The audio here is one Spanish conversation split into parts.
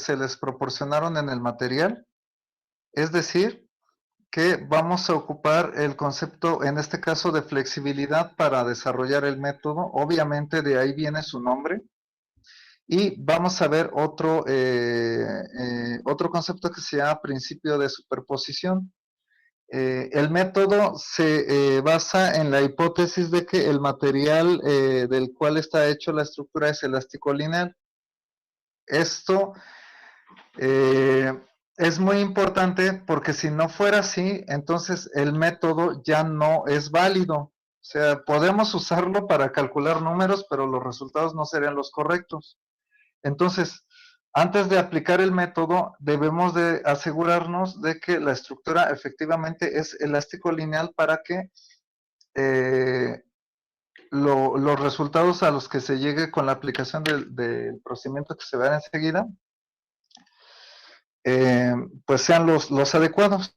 se les proporcionaron en el material, es decir, que vamos a ocupar el concepto, en este caso, de flexibilidad para desarrollar el método. Obviamente de ahí viene su nombre. Y vamos a ver otro concepto que se llama principio de superposición. El método se basa en la hipótesis de que el material del cual está hecho la estructura es elástico lineal. Esto es muy importante porque si no fuera así, entonces el método ya no es válido. O sea, podemos usarlo para calcular números, pero los resultados no serían los correctos. Entonces, antes de aplicar el método, debemos de asegurarnos de que la estructura efectivamente es elástico lineal para que los resultados a los que se llegue con la aplicación del procedimiento que se verá enseguida, pues sean los adecuados.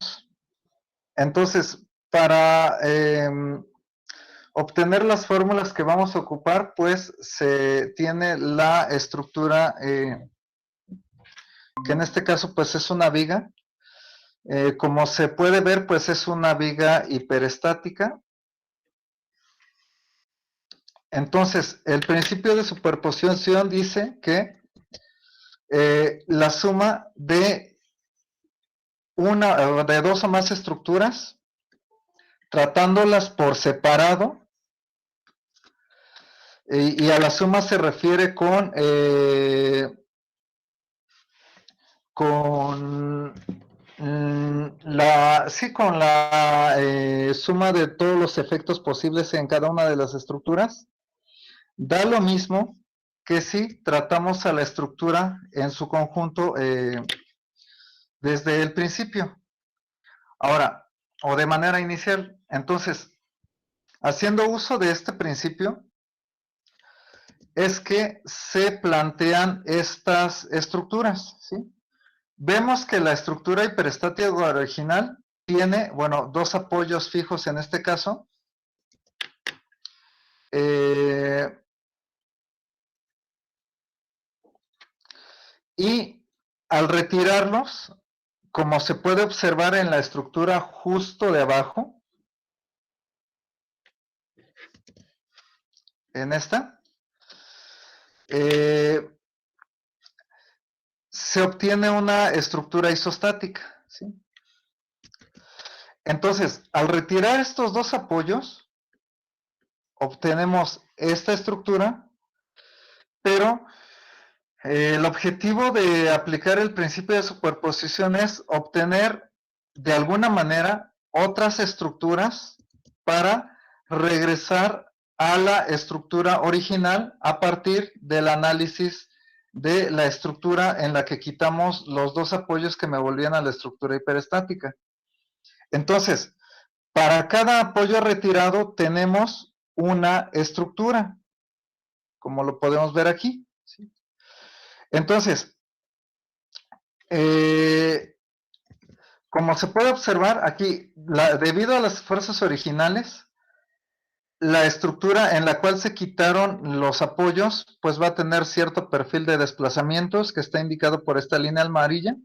Entonces, para obtener las fórmulas que vamos a ocupar, pues se tiene la estructura que en este caso pues es una viga. Como se puede ver, pues es una viga hiperestática. Entonces, el principio de superposición dice que la suma de dos o más estructuras, tratándolas por separado, y a la suma se refiere con la suma de todos los efectos posibles en cada una de las estructuras, da lo mismo que si tratamos a la estructura en su conjunto desde el principio. Ahora, o de manera inicial. Entonces, haciendo uso de este principio, es que se plantean estas estructuras, ¿sí? Vemos que la estructura hiperestática original tiene, bueno, dos apoyos fijos en este caso. Y al retirarlos, como se puede observar en la estructura justo de abajo, en esta, se obtiene una estructura isostática, ¿sí? Entonces, al retirar estos dos apoyos, obtenemos esta estructura, pero el objetivo de aplicar el principio de superposición es obtener de alguna manera otras estructuras para regresar a la estructura original a partir del análisis de la estructura en la que quitamos los dos apoyos que me volvían a la estructura hiperestática. Entonces, para cada apoyo retirado tenemos una estructura, como lo podemos ver aquí, ¿sí? Entonces, como se puede observar aquí, debido a las fuerzas originales, la estructura en la cual se quitaron los apoyos, pues va a tener cierto perfil de desplazamientos que está indicado por esta línea amarilla.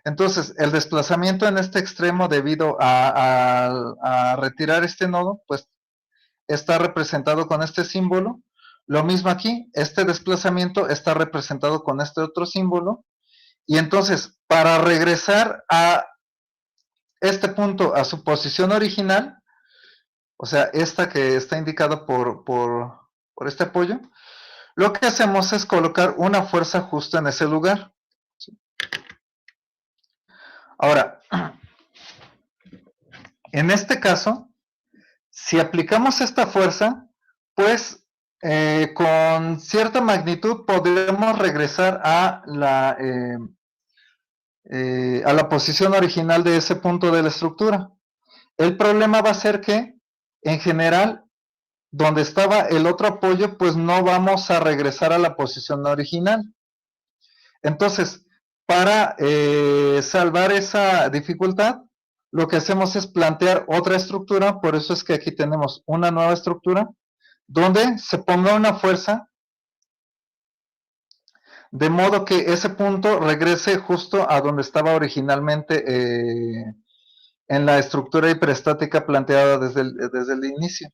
Entonces, el desplazamiento en este extremo debido a retirar este nodo, pues está representado con este símbolo. Lo mismo aquí, este desplazamiento está representado con este otro símbolo. Y entonces, para regresar a este punto a su posición original, o sea, esta que está indicada por este apoyo, lo que hacemos es colocar una fuerza justo en ese lugar. Ahora, en este caso, si aplicamos esta fuerza, pues con cierta magnitud podremos regresar a la posición original de ese punto de la estructura. El problema va a ser que, en general, donde estaba el otro apoyo, pues no vamos a regresar a la posición original. Entonces, para salvar esa dificultad, lo que hacemos es plantear otra estructura, por eso es que aquí tenemos una nueva estructura, donde se ponga una fuerza de modo que ese punto regrese justo a donde estaba originalmente en la estructura hiperestática planteada desde el inicio.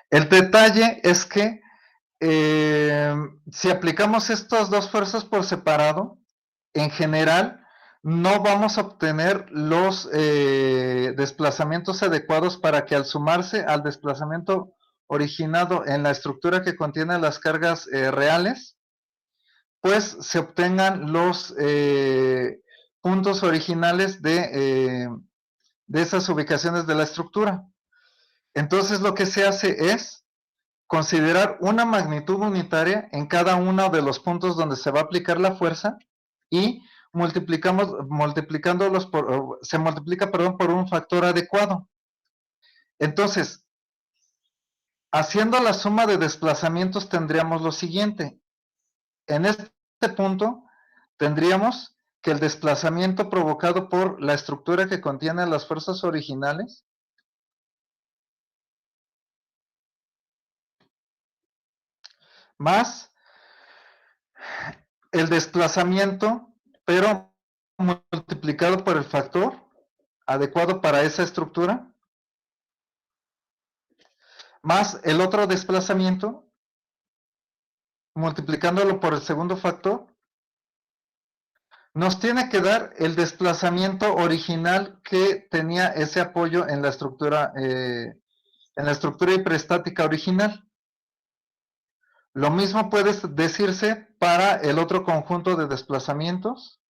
El detalle es que si aplicamos estas dos fuerzas por separado, en general no vamos a obtener los desplazamientos adecuados para que al sumarse al desplazamiento originado en la estructura que contiene las cargas reales, pues se obtengan los puntos originales de esas ubicaciones de la estructura. Entonces lo que se hace es considerar una magnitud unitaria en cada uno de los puntos donde se va a aplicar la fuerza y se multiplica por un factor adecuado. Entonces, haciendo la suma de desplazamientos tendríamos lo siguiente. En este punto tendríamos que el desplazamiento provocado por la estructura que contiene las fuerzas originales más el desplazamiento, pero multiplicado por el factor adecuado para esa estructura, más el otro desplazamiento, multiplicándolo por el segundo factor, nos tiene que dar el desplazamiento original que tenía ese apoyo en la estructura hiperestática original. Lo mismo puede decirse para el otro conjunto de desplazamientos.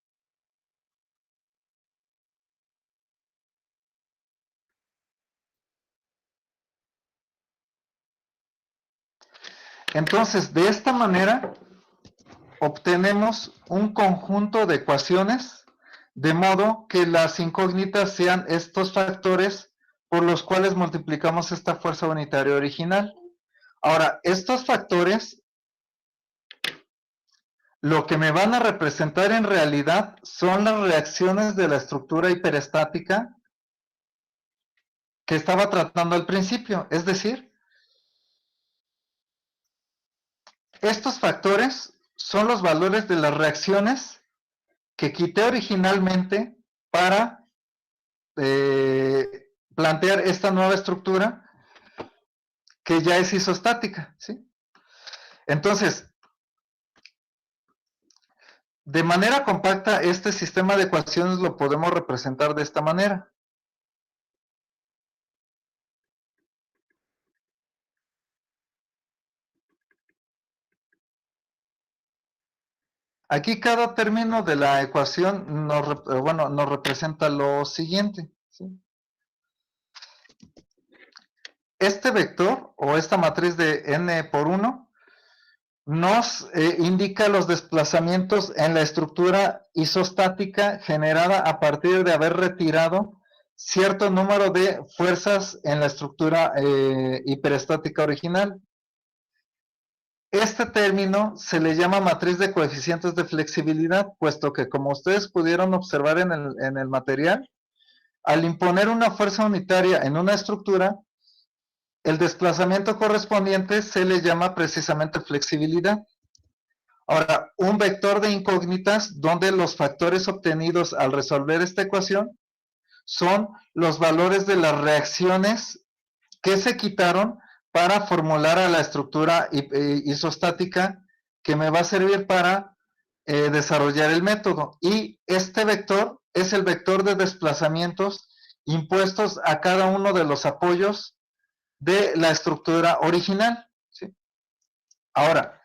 Entonces, de esta manera, obtenemos un conjunto de ecuaciones, de modo que las incógnitas sean estos factores por los cuales multiplicamos esta fuerza unitaria original. Ahora, estos factores lo que me van a representar en realidad son las reacciones de la estructura hiperestática que estaba tratando al principio. Es decir, estos factores son los valores de las reacciones que quité originalmente para plantear esta nueva estructura que ya es isostática, ¿sí? Entonces, de manera compacta, este sistema de ecuaciones lo podemos representar de esta manera. Aquí cada término de la ecuación nos representa lo siguiente, ¿sí? Este vector o esta matriz de n por 1 nos indica los desplazamientos en la estructura isostática generada a partir de haber retirado cierto número de fuerzas en la estructura hiperestática original. Este término se le llama matriz de coeficientes de flexibilidad, puesto que, como ustedes pudieron observar en el material, al imponer una fuerza unitaria en una estructura, el desplazamiento correspondiente se le llama precisamente flexibilidad. Ahora, un vector de incógnitas donde los factores obtenidos al resolver esta ecuación son los valores de las reacciones que se quitaron para formular a la estructura isostática que me va a servir para desarrollar el método. Y este vector es el vector de desplazamientos impuestos a cada uno de los apoyos de la estructura original, ¿sí? Ahora,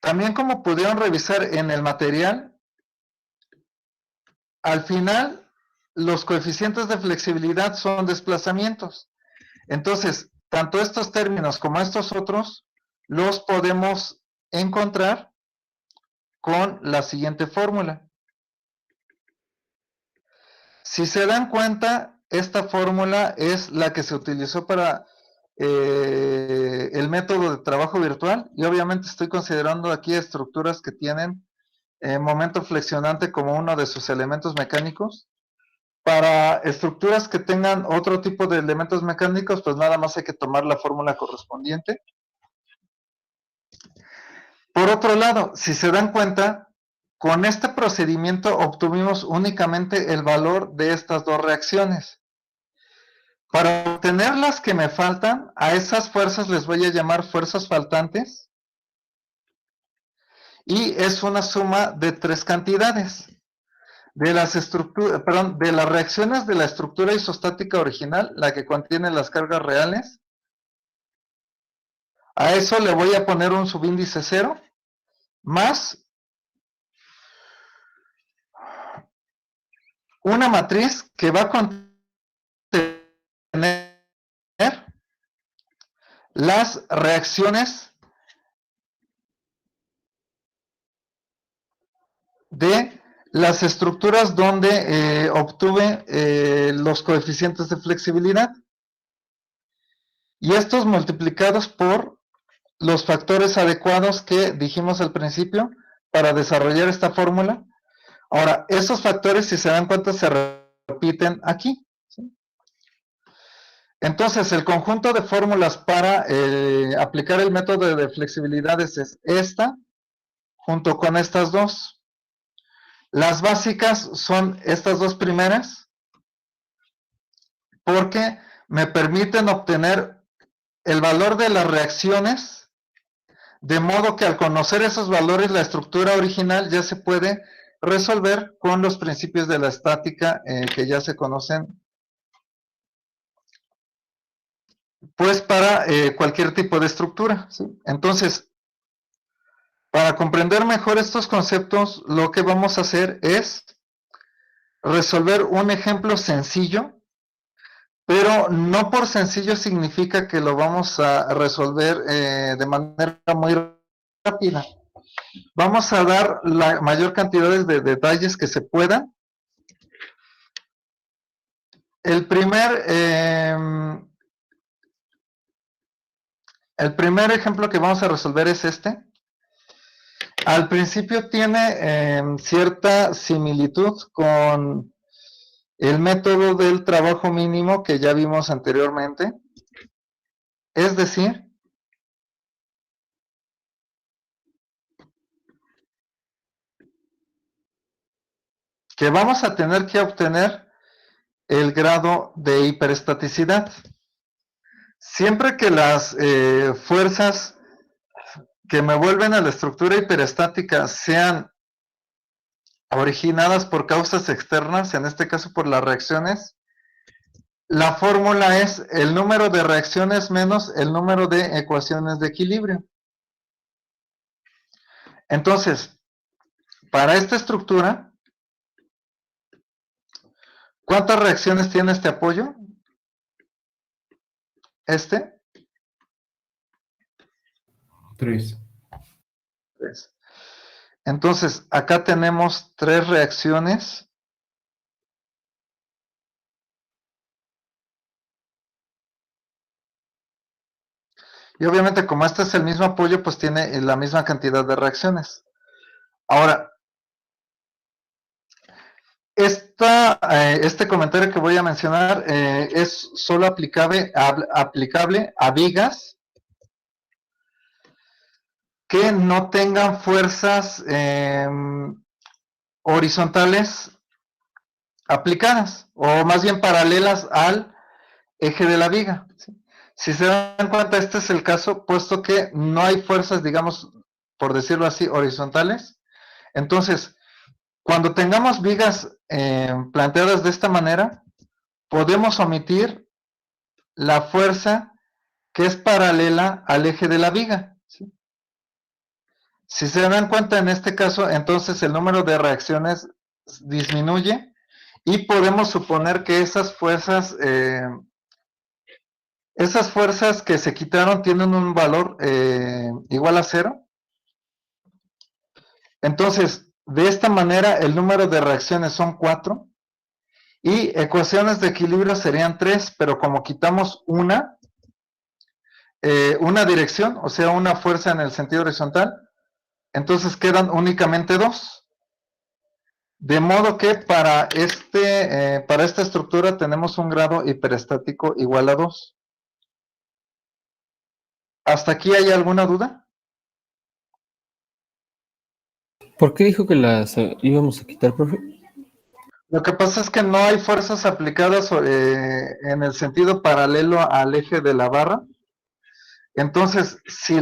también como pudieron revisar en el material, al final los coeficientes de flexibilidad son desplazamientos. Entonces, tanto estos términos como estos otros los podemos encontrar con la siguiente fórmula. Si se dan cuenta, esta fórmula es la que se utilizó para el método de trabajo virtual, y obviamente estoy considerando aquí estructuras que tienen momento flexionante como uno de sus elementos mecánicos. Para estructuras que tengan otro tipo de elementos mecánicos, pues nada más hay que tomar la fórmula correspondiente. Por otro lado, si se dan cuenta, con este procedimiento obtuvimos únicamente el valor de estas dos reacciones. Para obtener las que me faltan, a esas fuerzas les voy a llamar fuerzas faltantes, y es una suma de tres cantidades. De las de las reacciones de la estructura isostática original, la que contiene las cargas reales, a eso le voy a poner un subíndice 0, más una matriz que va a contener las reacciones de las estructuras donde obtuve los coeficientes de flexibilidad. Y estos multiplicados por los factores adecuados que dijimos al principio para desarrollar esta fórmula. Ahora, esos factores, si se dan cuenta, se repiten aquí, ¿sí? Entonces, el conjunto de fórmulas para aplicar el método de flexibilidades es esta, junto con estas dos. Las básicas son estas dos primeras, porque me permiten obtener el valor de las reacciones, de modo que al conocer esos valores, la estructura original ya se puede resolver con los principios de la estática que ya se conocen, pues para cualquier tipo de estructura, ¿sí? Entonces, para comprender mejor estos conceptos, lo que vamos a hacer es resolver un ejemplo sencillo, pero no por sencillo significa que lo vamos a resolver de manera muy rápida. Vamos a dar la mayor cantidad de detalles que se puedan. El primer ejemplo que vamos a resolver es este. Al principio tiene cierta similitud con el método del trabajo mínimo que ya vimos anteriormente. Es decir, que vamos a tener que obtener el grado de hiperestaticidad. Siempre que las fuerzas que me vuelven a la estructura hiperestática sean originadas por causas externas, en este caso por las reacciones, la fórmula es el número de reacciones menos el número de ecuaciones de equilibrio. Entonces, para esta estructura, ¿cuántas reacciones tiene este apoyo? ¿Este? 3. 3. Entonces, acá tenemos 3 reacciones. Y obviamente, como este es el mismo apoyo, pues tiene la misma cantidad de reacciones. Ahora, este comentario que voy a mencionar es solo aplicable a vigas que no tengan fuerzas horizontales aplicadas, o más bien paralelas al eje de la viga, ¿sí? Si se dan cuenta, este es el caso, puesto que no hay fuerzas, digamos, por decirlo así, horizontales. Entonces, cuando tengamos vigas planteadas de esta manera, podemos omitir la fuerza que es paralela al eje de la viga, ¿sí? Si se dan cuenta, en este caso, entonces el número de reacciones disminuye y podemos suponer que esas fuerzas que se quitaron tienen un valor igual a 0. Entonces, de esta manera, el número de reacciones son 4 y ecuaciones de equilibrio serían 3, pero como quitamos una dirección, o sea, una fuerza en el sentido horizontal, entonces quedan únicamente 2. De modo que para esta estructura tenemos un grado hiperestático igual a 2. ¿Hasta aquí hay alguna duda? ¿Por qué dijo que las íbamos a quitar, profe? Lo que pasa es que no hay fuerzas aplicadas en el sentido paralelo al eje de la barra. Entonces, si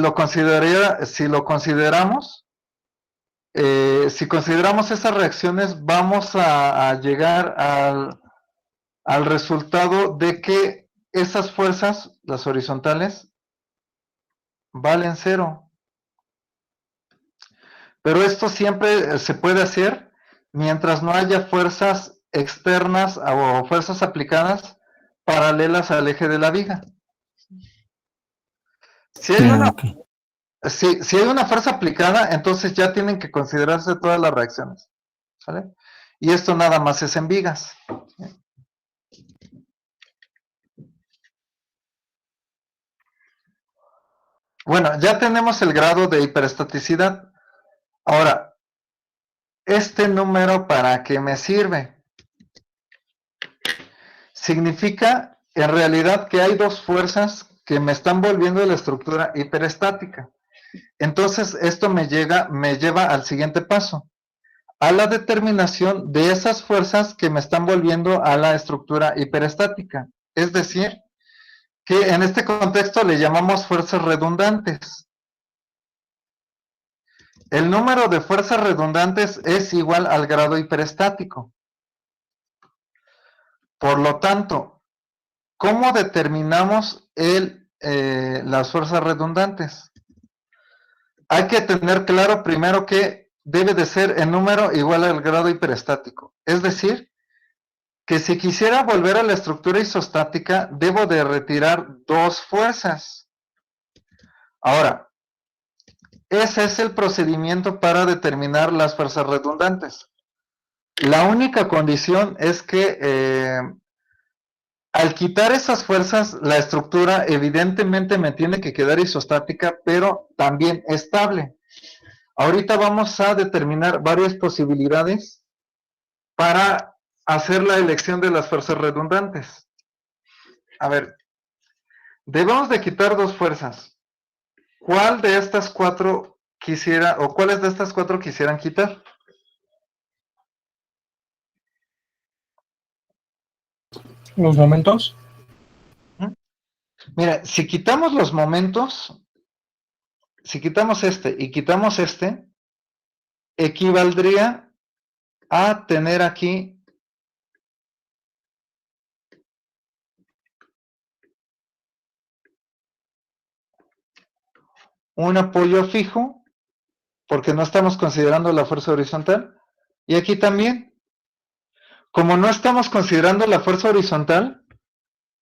consideramos esas reacciones, vamos a llegar al resultado de que esas fuerzas, las horizontales, valen cero. Pero esto siempre se puede hacer mientras no haya fuerzas externas o fuerzas aplicadas paralelas al eje de la viga. Si hay una, Ok. si hay una fuerza aplicada, entonces ya tienen que considerarse todas las reacciones. ¿Sale? Y esto nada más es en vigas. Bueno, ya tenemos el grado de hiperestaticidad. Ahora, ¿este número para qué me sirve? Significa en realidad que hay dos fuerzas que me están volviendo la estructura hiperestática. Entonces, esto me lleva al siguiente paso, a la determinación de esas fuerzas que me están volviendo a la estructura hiperestática. Es decir, que en este contexto le llamamos fuerzas redundantes. El número de fuerzas redundantes es igual al grado hiperestático. Por lo tanto, ¿cómo determinamos las fuerzas redundantes? Hay que tener claro primero que debe de ser el número igual al grado hiperestático. Es decir, que si quisiera volver a la estructura isostática, debo de retirar dos fuerzas. Ahora, ese es el procedimiento para determinar las fuerzas redundantes. La única condición es que al quitar esas fuerzas, la estructura evidentemente me tiene que quedar isostática, pero también estable. Ahorita vamos a determinar varias posibilidades para hacer la elección de las fuerzas redundantes. A ver, debemos de quitar dos fuerzas. ¿Cuál de estas cuatro quisiera, o cuáles de estas cuatro quisieran quitar? Los momentos. Mira, si quitamos los momentos, si quitamos este y quitamos este, equivaldría a tener aquí un apoyo fijo, porque no estamos considerando la fuerza horizontal, y aquí también. Como no estamos considerando la fuerza horizontal,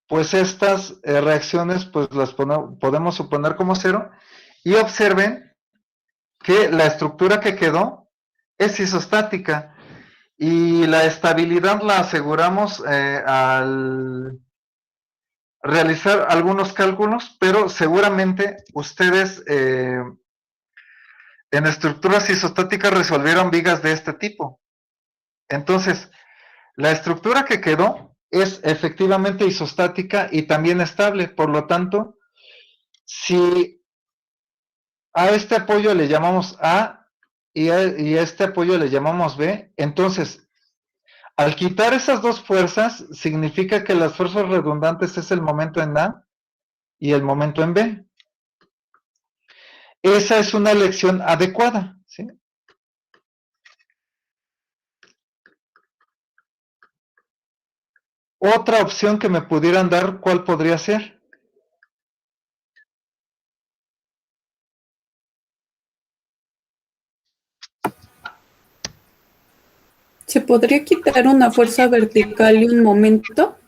pues estas reacciones pues las podemos suponer como cero, y observen que la estructura que quedó es isostática, y la estabilidad la aseguramos al realizar algunos cálculos, pero seguramente ustedes en estructuras isostáticas resolvieron vigas de este tipo. Entonces, la estructura que quedó es efectivamente isostática y también estable. Por lo tanto, si a este apoyo le llamamos A y a este apoyo le llamamos B, entonces, al quitar esas dos fuerzas, significa que las fuerzas redundantes es el momento en A y el momento en B. Esa es una elección adecuada, ¿sí? Otra opción que me pudieran dar, ¿cuál podría ser? ¿Se podría quitar una fuerza vertical y un momento?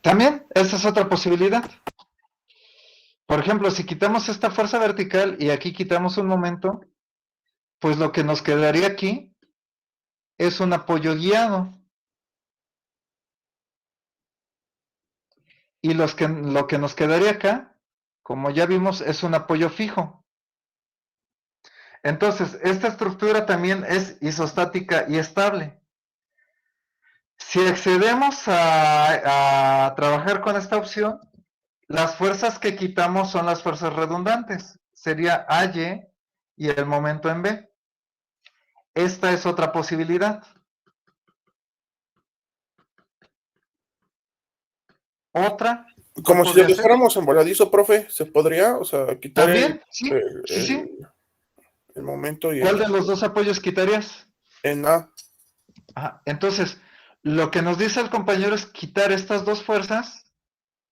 También, esa es otra posibilidad. Por ejemplo, si quitamos esta fuerza vertical y aquí quitamos un momento, pues lo que nos quedaría aquí es un apoyo guiado. Y lo que nos quedaría acá, como ya vimos, es un apoyo fijo. Entonces, esta estructura también es isostática y estable. Si accedemos a trabajar con esta opción, las fuerzas que quitamos son las fuerzas redundantes. Sería AY y el momento en B. esta es otra posibilidad. Otra, Como si lo podría ser. dejáramos en voladizo, profe, ¿se podría? O sea, quitar También, sí, sí, sí. el momento y ¿Cuál de los dos apoyos quitarías? en A. Ajá. Entonces, lo que nos dice el compañero es quitar estas dos fuerzas,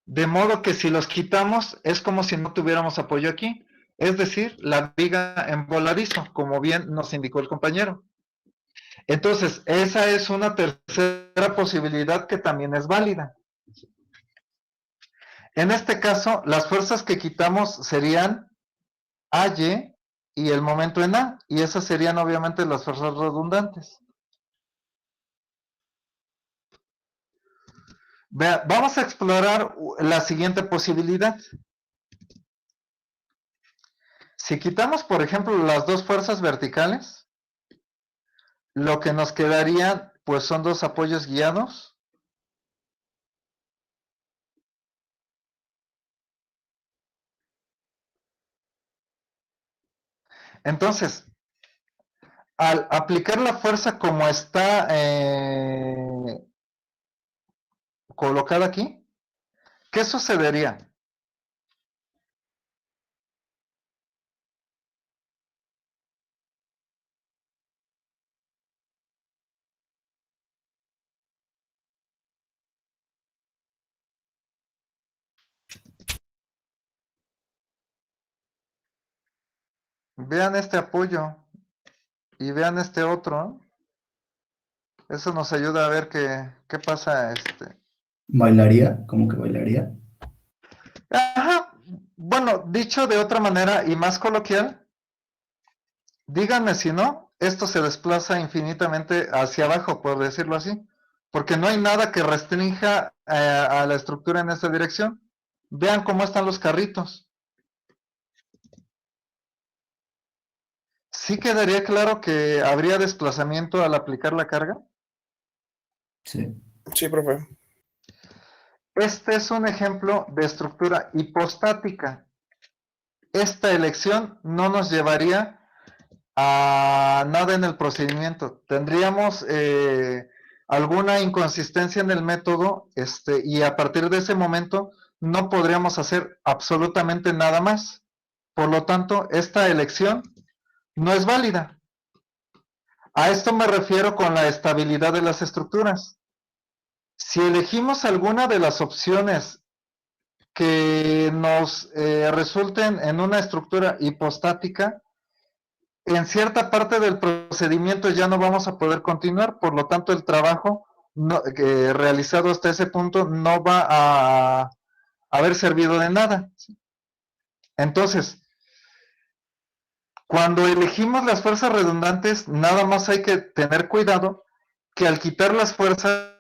de modo que si los quitamos es como si no tuviéramos apoyo aquí. Es decir, la viga en voladizo, como bien nos indicó el compañero. Entonces, esa es una tercera posibilidad que también es válida. En este caso, las fuerzas que quitamos serían AY y el momento en A, y esas serían obviamente las fuerzas redundantes. Vea, vamos a explorar la siguiente posibilidad. Si quitamos, por ejemplo, las dos fuerzas verticales, lo que nos quedarían, pues son dos apoyos guiados. Entonces, al aplicar la fuerza como está colocada aquí, ¿qué sucedería? Vean este apoyo y vean este otro. Eso nos ayuda a ver qué pasa. ¿Bailaría? ¿Cómo que bailaría? Ajá. Bueno, dicho de otra manera y más coloquial, díganme si no, esto se desplaza infinitamente hacia abajo, por decirlo así, porque no hay nada que restrinja a la estructura en esta dirección. Vean cómo están los carritos. ¿Sí quedaría claro que habría desplazamiento al aplicar la carga? Sí. Sí, profe. Este es un ejemplo de estructura hipostática. Esta elección no nos llevaría a nada en el procedimiento. Tendríamos alguna inconsistencia en el método y a partir de ese momento no podríamos hacer absolutamente nada más. Por lo tanto, esta elección no es válida. A esto me refiero con la estabilidad de las estructuras. Si elegimos alguna de las opciones que nos resulten en una estructura hipostática, en cierta parte del procedimiento ya no vamos a poder continuar, por lo tanto el trabajo realizado hasta ese punto no va a haber servido de nada. Entonces, cuando elegimos las fuerzas redundantes, nada más hay que tener cuidado que al quitar las fuerzas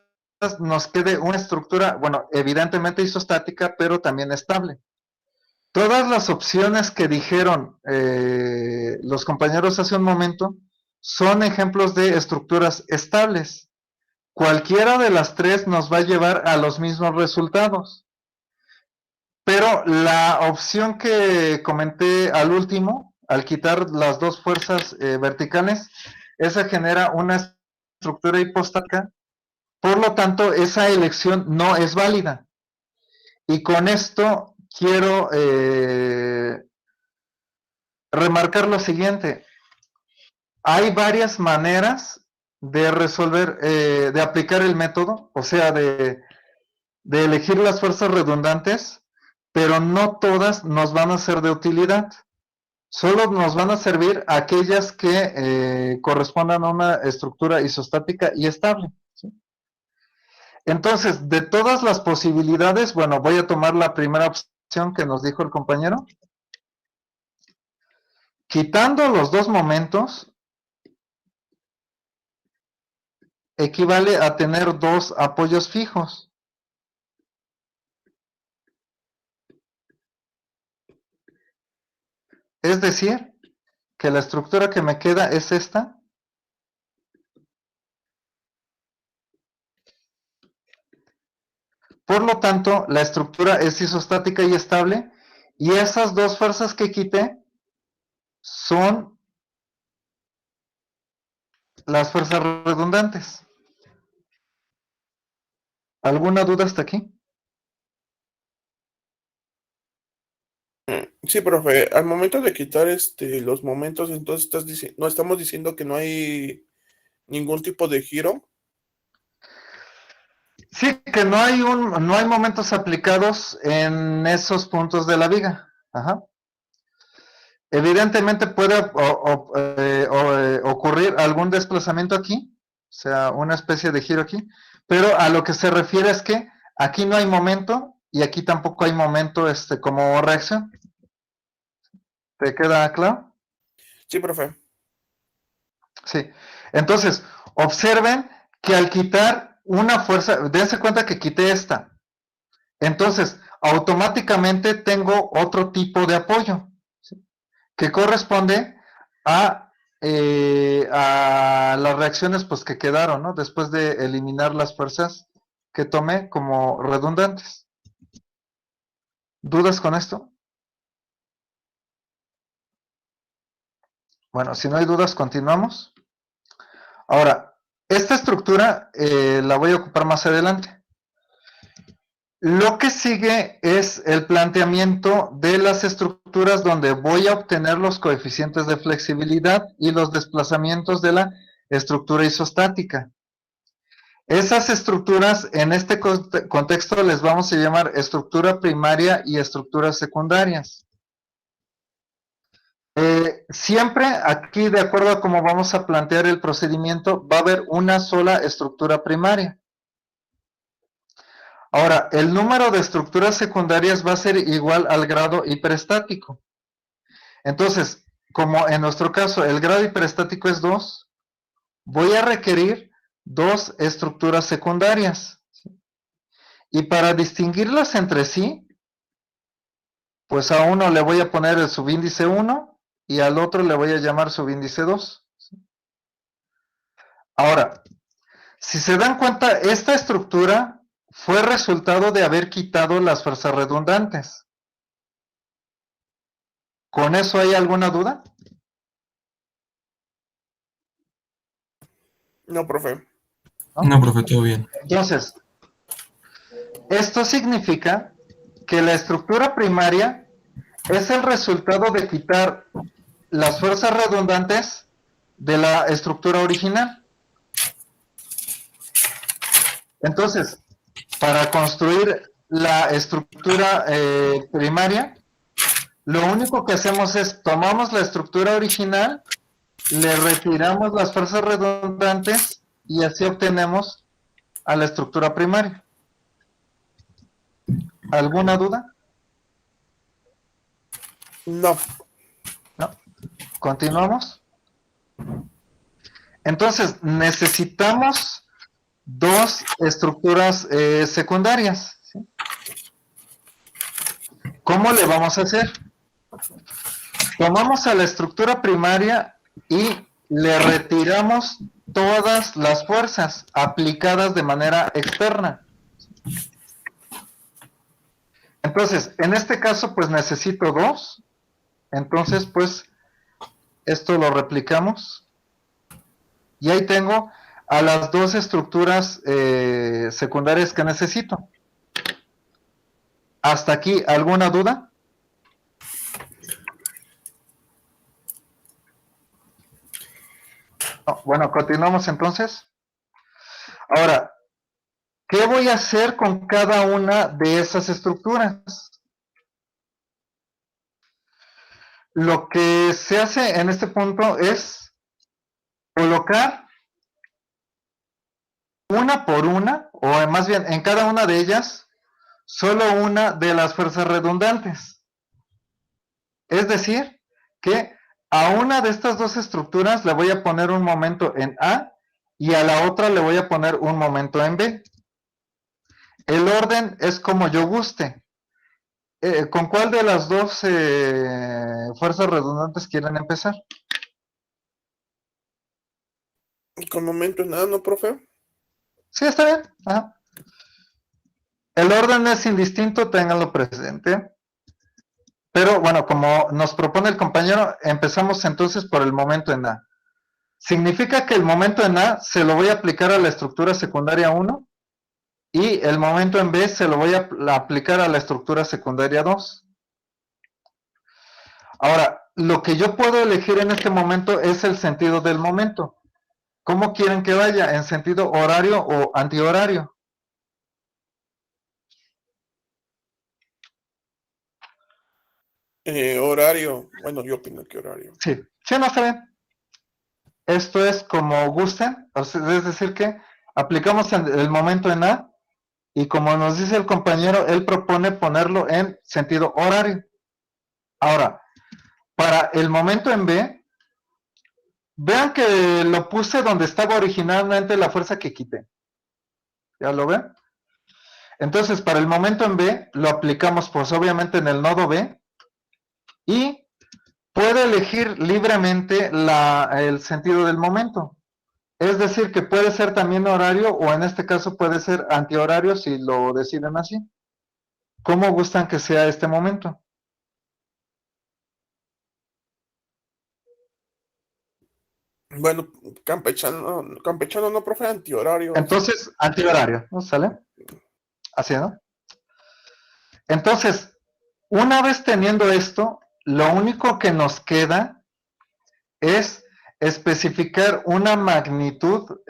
nos quede una estructura, bueno, evidentemente isostática, pero también estable. Todas las opciones que dijeron los compañeros hace un momento son ejemplos de estructuras estables. Cualquiera de las tres nos va a llevar a los mismos resultados. Pero la opción que comenté al último, al quitar las dos fuerzas verticales, esa genera una estructura hipostática. Por lo tanto, esa elección no es válida. Y con esto quiero remarcar lo siguiente. Hay varias maneras de resolver, de aplicar el método, o sea, de elegir las fuerzas redundantes, pero no todas nos van a ser de utilidad. Solo nos van a servir aquellas que correspondan a una estructura isostática y estable. ¿Sí? Entonces, de todas las posibilidades, bueno, voy a tomar la primera opción que nos dijo el compañero. Quitando los dos momentos, equivale a tener dos apoyos fijos. Es decir, que la estructura que me queda es esta. Por lo tanto, la estructura es isostática y estable, y esas dos fuerzas que quité son las fuerzas redundantes. ¿Alguna duda hasta aquí? Sí, profe, al momento de quitar los momentos, entonces no estamos diciendo que no hay ningún tipo de giro. Sí, que no hay momentos aplicados en esos puntos de la viga. Ajá. Evidentemente puede ocurrir algún desplazamiento aquí, o sea, una especie de giro aquí, pero a lo que se refiere es que aquí no hay momento y aquí tampoco hay momento como reacción. ¿Te queda claro? Sí, profe. Sí. Entonces, observen que al quitar una fuerza, dense cuenta que quité esta. Entonces, automáticamente tengo otro tipo de apoyo, ¿sí? Que corresponde a las reacciones pues que quedaron, ¿no? Después de eliminar las fuerzas que tomé como redundantes. ¿Dudas con esto? Bueno, si no hay dudas, continuamos. Ahora, esta estructura la voy a ocupar más adelante. Lo que sigue es el planteamiento de las estructuras donde voy a obtener los coeficientes de flexibilidad y los desplazamientos de la estructura isostática. Esas estructuras en este contexto les vamos a llamar estructura primaria y estructuras secundarias. Siempre aquí, de acuerdo a cómo vamos a plantear el procedimiento, va a haber una sola estructura primaria. Ahora, el número de estructuras secundarias va a ser igual al grado hiperestático. Entonces, como en nuestro caso el grado hiperestático es 2, voy a requerir 2 estructuras secundarias. Y para distinguirlas entre sí, pues a uno le voy a poner el subíndice 1 y al otro le voy a llamar subíndice 2. Ahora, si se dan cuenta, esta estructura fue resultado de haber quitado las fuerzas redundantes. ¿Con eso hay alguna duda? No, profe. No, profe, todo bien. Entonces, esto significa que la estructura primaria es el resultado de quitar las fuerzas redundantes de la estructura original. Entonces, para construir la estructura primaria, lo único que hacemos es tomamos la estructura original, le retiramos las fuerzas redundantes y así obtenemos a la estructura primaria. ¿Alguna duda? No. ¿No? ¿Continuamos? Entonces, necesitamos 2 estructuras secundarias. ¿Sí? ¿Cómo le vamos a hacer? Tomamos a la estructura primaria y le retiramos todas las fuerzas aplicadas de manera externa. Entonces, en este caso, pues necesito 2. Entonces, pues, esto lo replicamos. Y ahí tengo a las 2 estructuras secundarias que necesito. ¿Hasta aquí alguna duda? No, bueno, continuamos entonces. Ahora, ¿qué voy a hacer con cada una de esas estructuras? Lo que se hace en este punto es colocar una por una, o más bien en cada una de ellas, solo una de las fuerzas redundantes. Es decir, que a una de estas 2 estructuras le voy a poner un momento en A y a la otra le voy a poner un momento en B. El orden es como yo guste. ¿Con cuál de las 2 fuerzas redundantes quieren empezar? Con momento nada, ¿no, profe? Sí, está bien. Ajá. El orden es indistinto, ténganlo presente. Pero bueno, como nos propone el compañero, empezamos entonces por el momento en A. Significa que el momento en A se lo voy a aplicar a la estructura secundaria 1 y el momento en B se lo voy a aplicar a la estructura secundaria 2. Ahora, lo que yo puedo elegir en este momento es el sentido del momento. ¿Cómo quieren que vaya? ¿En sentido horario o antihorario? Horario. Bueno, yo opino que horario. Sí, sí, no está bien. Esto es como gusten, o sea, es decir que aplicamos el momento en A y como nos dice el compañero, él propone ponerlo en sentido horario. Ahora, para el momento en B, vean que lo puse donde estaba originalmente la fuerza que quité. ¿Ya lo ven? Entonces, para el momento en B, lo aplicamos pues obviamente en el nodo B y puede elegir libremente el sentido del momento. Es decir, que puede ser también horario o en este caso puede ser antihorario si lo deciden así. ¿Cómo gustan que sea este momento? Bueno, campechano no, profe, antihorario. Entonces, antihorario, ¿no sale? Así, ¿no? Entonces, una vez teniendo esto, lo único que nos queda es especificar una magnitud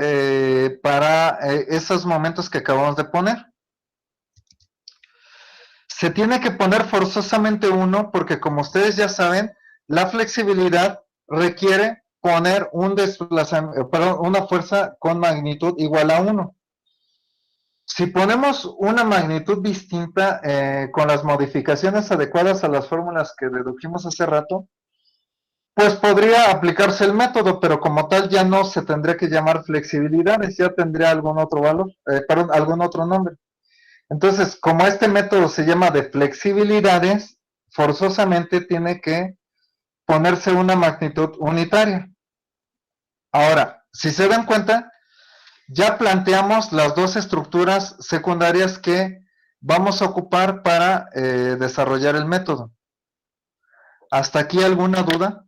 para esos momentos que acabamos de poner. Se tiene que poner forzosamente 1 porque como ustedes ya saben, la flexibilidad requiere poner un una fuerza con magnitud igual a 1. Si ponemos una magnitud distinta con las modificaciones adecuadas a las fórmulas que dedujimos hace rato, pues podría aplicarse el método, pero como tal ya no se tendría que llamar flexibilidades, ya tendría algún otro valor, algún otro nombre. Entonces, como este método se llama de flexibilidades, forzosamente tiene que ponerse una magnitud unitaria. Ahora, si se dan cuenta, ya planteamos las dos estructuras secundarias que vamos a ocupar para desarrollar el método. ¿Hasta aquí alguna duda?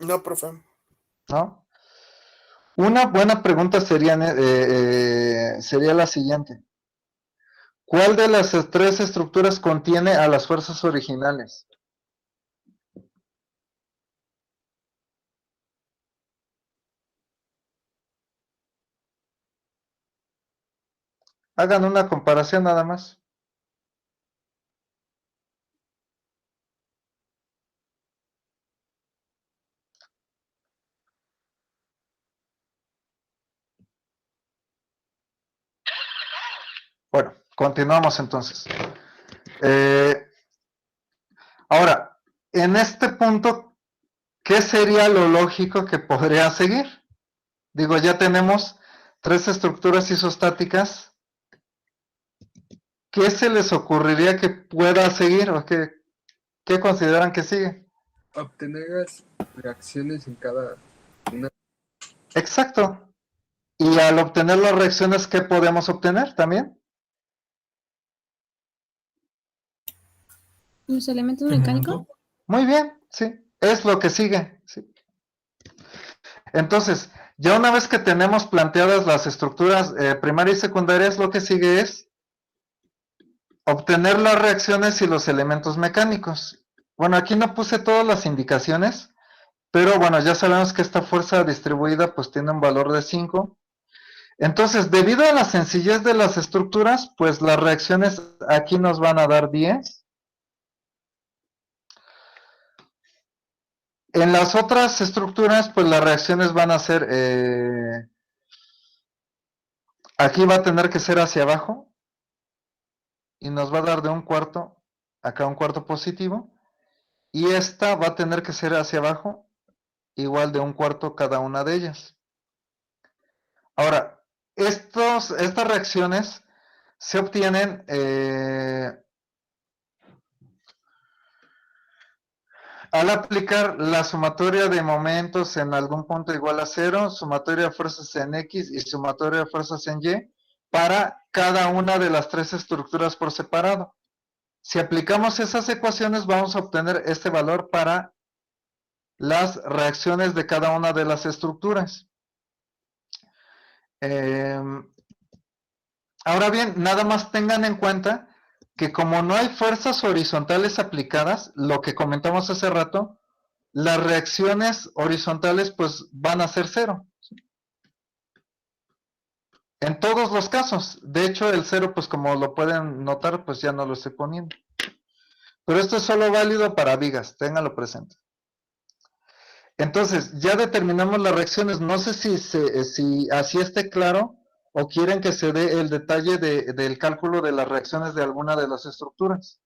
No, profe. ¿No? Una buena pregunta sería la siguiente. ¿Cuál de las tres estructuras contiene a las fuerzas originales? Hagan una comparación nada más. Bueno, continuamos entonces. Ahora, en este punto, ¿qué sería lo lógico que podría seguir? Digo, ya tenemos tres estructuras isostáticas. ¿Qué se les ocurriría que pueda seguir o qué consideran que sigue? Obtener las reacciones en cada una. Exacto. Y al obtener las reacciones, ¿qué podemos obtener también? Los elementos ¿El mecánicos. momento? Muy bien, sí. Es lo que sigue. Sí. Entonces, ya una vez que tenemos planteadas las estructuras primarias y secundarias, lo que sigue es obtener las reacciones y los elementos mecánicos. Bueno, aquí no puse todas las indicaciones, pero bueno, ya sabemos que esta fuerza distribuida pues tiene un valor de 5. Entonces, debido a la sencillez de las estructuras, pues las reacciones aquí nos van a dar 10. En las otras estructuras, pues las reacciones van a ser, aquí va a tener que ser hacia abajo, y nos va a dar de 1/4, acá 1/4 positivo, y esta va a tener que ser hacia abajo, igual de 1/4 cada una de ellas. Ahora, estas reacciones se obtienen al aplicar la sumatoria de momentos en algún punto igual a 0, sumatoria de fuerzas en X y sumatoria de fuerzas en Y para cada una de las tres estructuras por separado. Si aplicamos esas ecuaciones, vamos a obtener este valor para las reacciones de cada una de las estructuras. Ahora bien, nada más tengan en cuenta que como no hay fuerzas horizontales aplicadas, lo que comentamos hace rato, las reacciones horizontales pues van a ser 0. En todos los casos. De hecho, el 0, pues como lo pueden notar, pues ya no lo estoy poniendo. Pero esto es solo válido para vigas, ténganlo presente. Entonces, ya determinamos las reacciones. No sé si así esté claro o quieren que se dé el detalle del cálculo de las reacciones de alguna de las estructuras.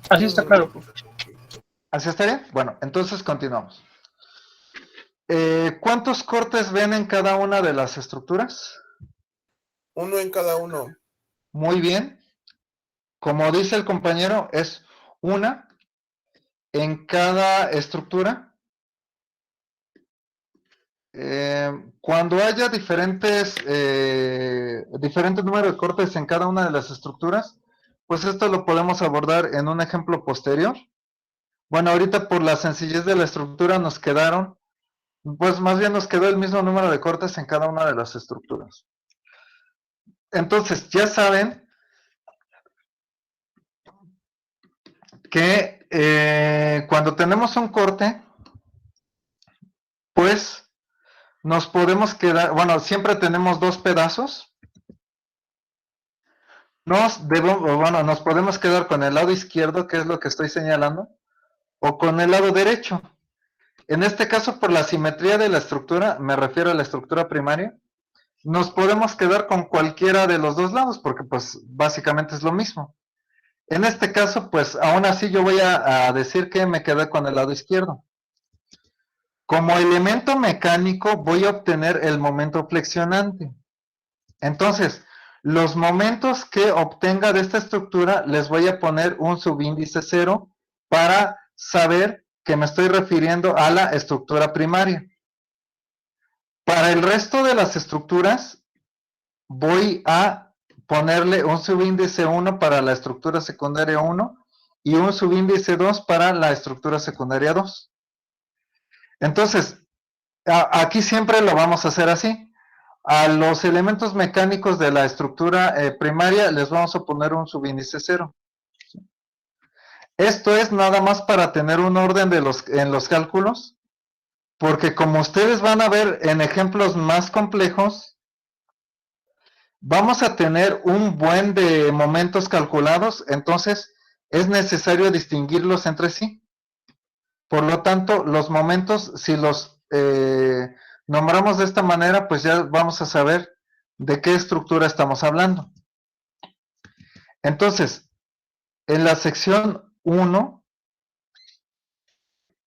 Así está claro. ¿Así estaría? Bueno, entonces continuamos. ¿Cuántos cortes ven en cada una de las estructuras? 1 en cada uno. Muy bien. Como dice el compañero, es una en cada estructura. Cuando haya diferente número de cortes en cada una de las estructuras, pues esto lo podemos abordar en un ejemplo posterior. Bueno, ahorita por la sencillez de la estructura nos quedaron, pues más bien nos quedó el mismo número de cortes en cada una de las estructuras. Entonces, ya saben que cuando tenemos un corte, pues nos podemos quedar, bueno, siempre tenemos dos pedazos. Nos podemos quedar con el lado izquierdo, que es lo que estoy señalando, o con el lado derecho. En este caso, por la simetría de la estructura, me refiero a la estructura primaria, nos podemos quedar con cualquiera de los dos lados, porque pues básicamente es lo mismo. En este caso, pues aún así yo voy a decir que me quedé con el lado izquierdo. Como elemento mecánico voy a obtener el momento flexionante. Entonces, los momentos que obtenga de esta estructura les voy a poner un subíndice 0 para saber que me estoy refiriendo a la estructura primaria. Para el resto de las estructuras voy a ponerle un subíndice 1 para la estructura secundaria 1 y un subíndice 2 para la estructura secundaria 2. Entonces, aquí siempre lo vamos a hacer así. A los elementos mecánicos de la estructura primaria les vamos a poner un subíndice 0. Esto es nada más para tener un orden en los cálculos, porque como ustedes van a ver en ejemplos más complejos, vamos a tener un buen de momentos calculados, entonces es necesario distinguirlos entre sí. Por lo tanto, los momentos, si los nombramos de esta manera, pues ya vamos a saber de qué estructura estamos hablando. Entonces, en la sección 1,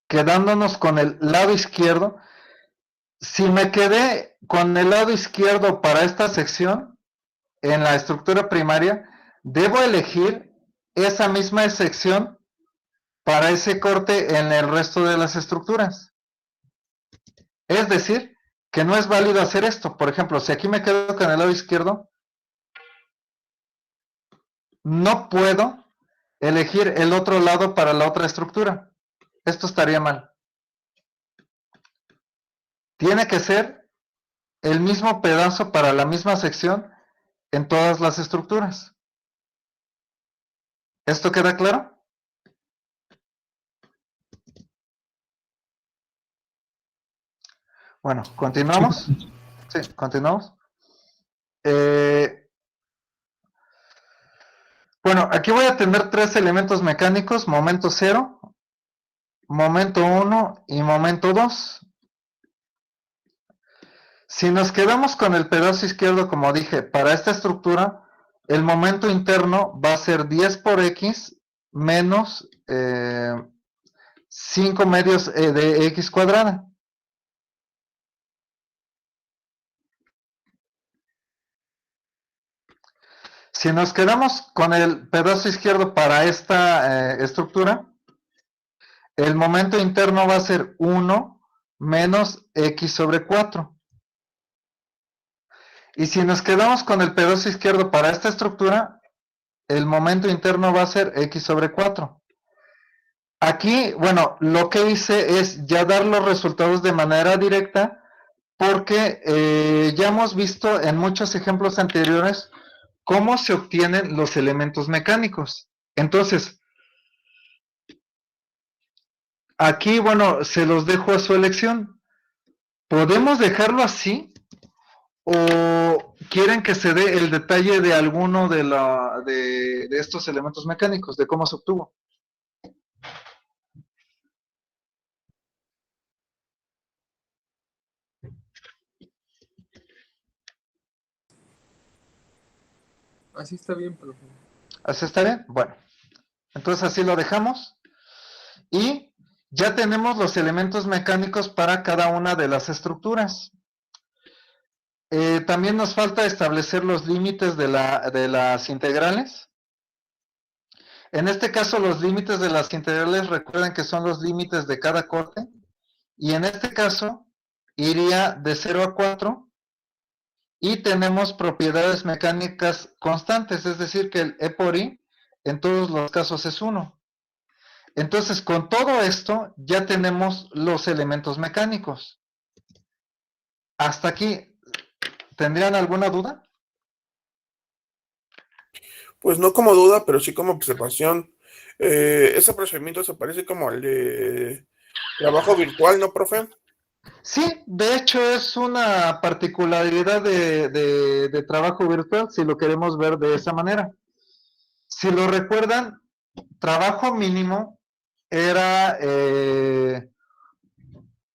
quedándonos con el lado izquierdo, si me quedé con el lado izquierdo para esta sección, en la estructura primaria, debo elegir esa misma sección para ese corte en el resto de las estructuras. Es decir, que no es válido hacer esto. Por ejemplo, si aquí me quedo con el lado izquierdo, no puedo elegir el otro lado para la otra estructura. Esto estaría mal. Tiene que ser el mismo pedazo para la misma sección en todas las estructuras. ¿Esto queda claro? Bueno, ¿continuamos? Sí, continuamos. Bueno, aquí voy a tener tres elementos mecánicos, momento 0, momento 1 y momento 2. Si nos quedamos con el pedazo izquierdo, como dije, para esta estructura, el momento interno va a ser 10 por x menos 5 medios de x cuadrada. Si nos quedamos con el pedazo izquierdo para esta estructura, el momento interno va a ser 1 menos x sobre 4. Y si nos quedamos con el pedazo izquierdo para esta estructura, el momento interno va a ser X sobre 4. Aquí, bueno, lo que hice es ya dar los resultados de manera directa, porque ya hemos visto en muchos ejemplos anteriores cómo se obtienen los elementos mecánicos. Entonces, aquí, bueno, se los dejo a su elección. ¿Podemos dejarlo así? ¿O quieren que se dé el detalle de alguno de estos elementos mecánicos, de cómo se obtuvo? Así está bien, profe. ¿Así está bien? Bueno, entonces así lo dejamos. Y ya tenemos los elementos mecánicos para cada una de las estructuras. También nos falta establecer los límites de las integrales. En este caso, los límites de las integrales, recuerden que son los límites de cada corte. Y en este caso, iría de 0 a 4. Y tenemos propiedades mecánicas constantes, es decir, que el E por I en todos los casos es 1. Entonces, con todo esto, ya tenemos los elementos mecánicos. Hasta aquí, ¿tendrían alguna duda? Pues no como duda, pero sí como observación. Ese procedimiento se parece como al de trabajo virtual, ¿no, profe? Sí, de hecho es una particularidad de trabajo virtual, si lo queremos ver de esa manera. Si lo recuerdan, trabajo mínimo era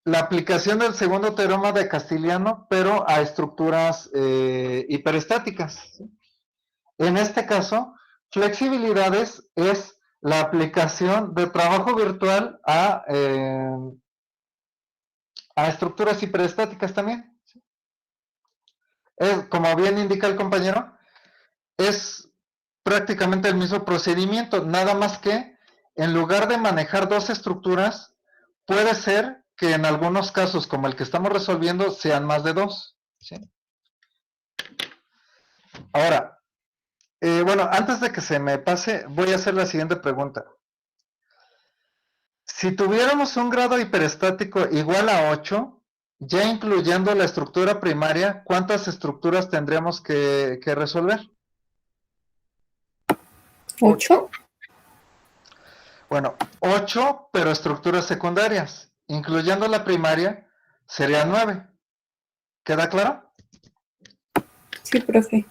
la aplicación del segundo teorema de Castiliano, pero a estructuras hiperestáticas. En este caso, flexibilidades es la aplicación de trabajo virtual a estructuras hiperestáticas también. Como bien indica el compañero, es prácticamente el mismo procedimiento, nada más que en lugar de manejar dos estructuras, puede ser que en algunos casos, como el que estamos resolviendo, sean más de dos. ¿Sí? Ahora, bueno, antes de que se me pase, voy a hacer la siguiente pregunta. Si tuviéramos un grado hiperestático igual a 8, ya incluyendo la estructura primaria, ¿cuántas estructuras tendríamos que resolver? 8. Bueno, 8, pero estructuras secundarias. Incluyendo la primaria, serían 9. ¿Queda claro? Sí, profe.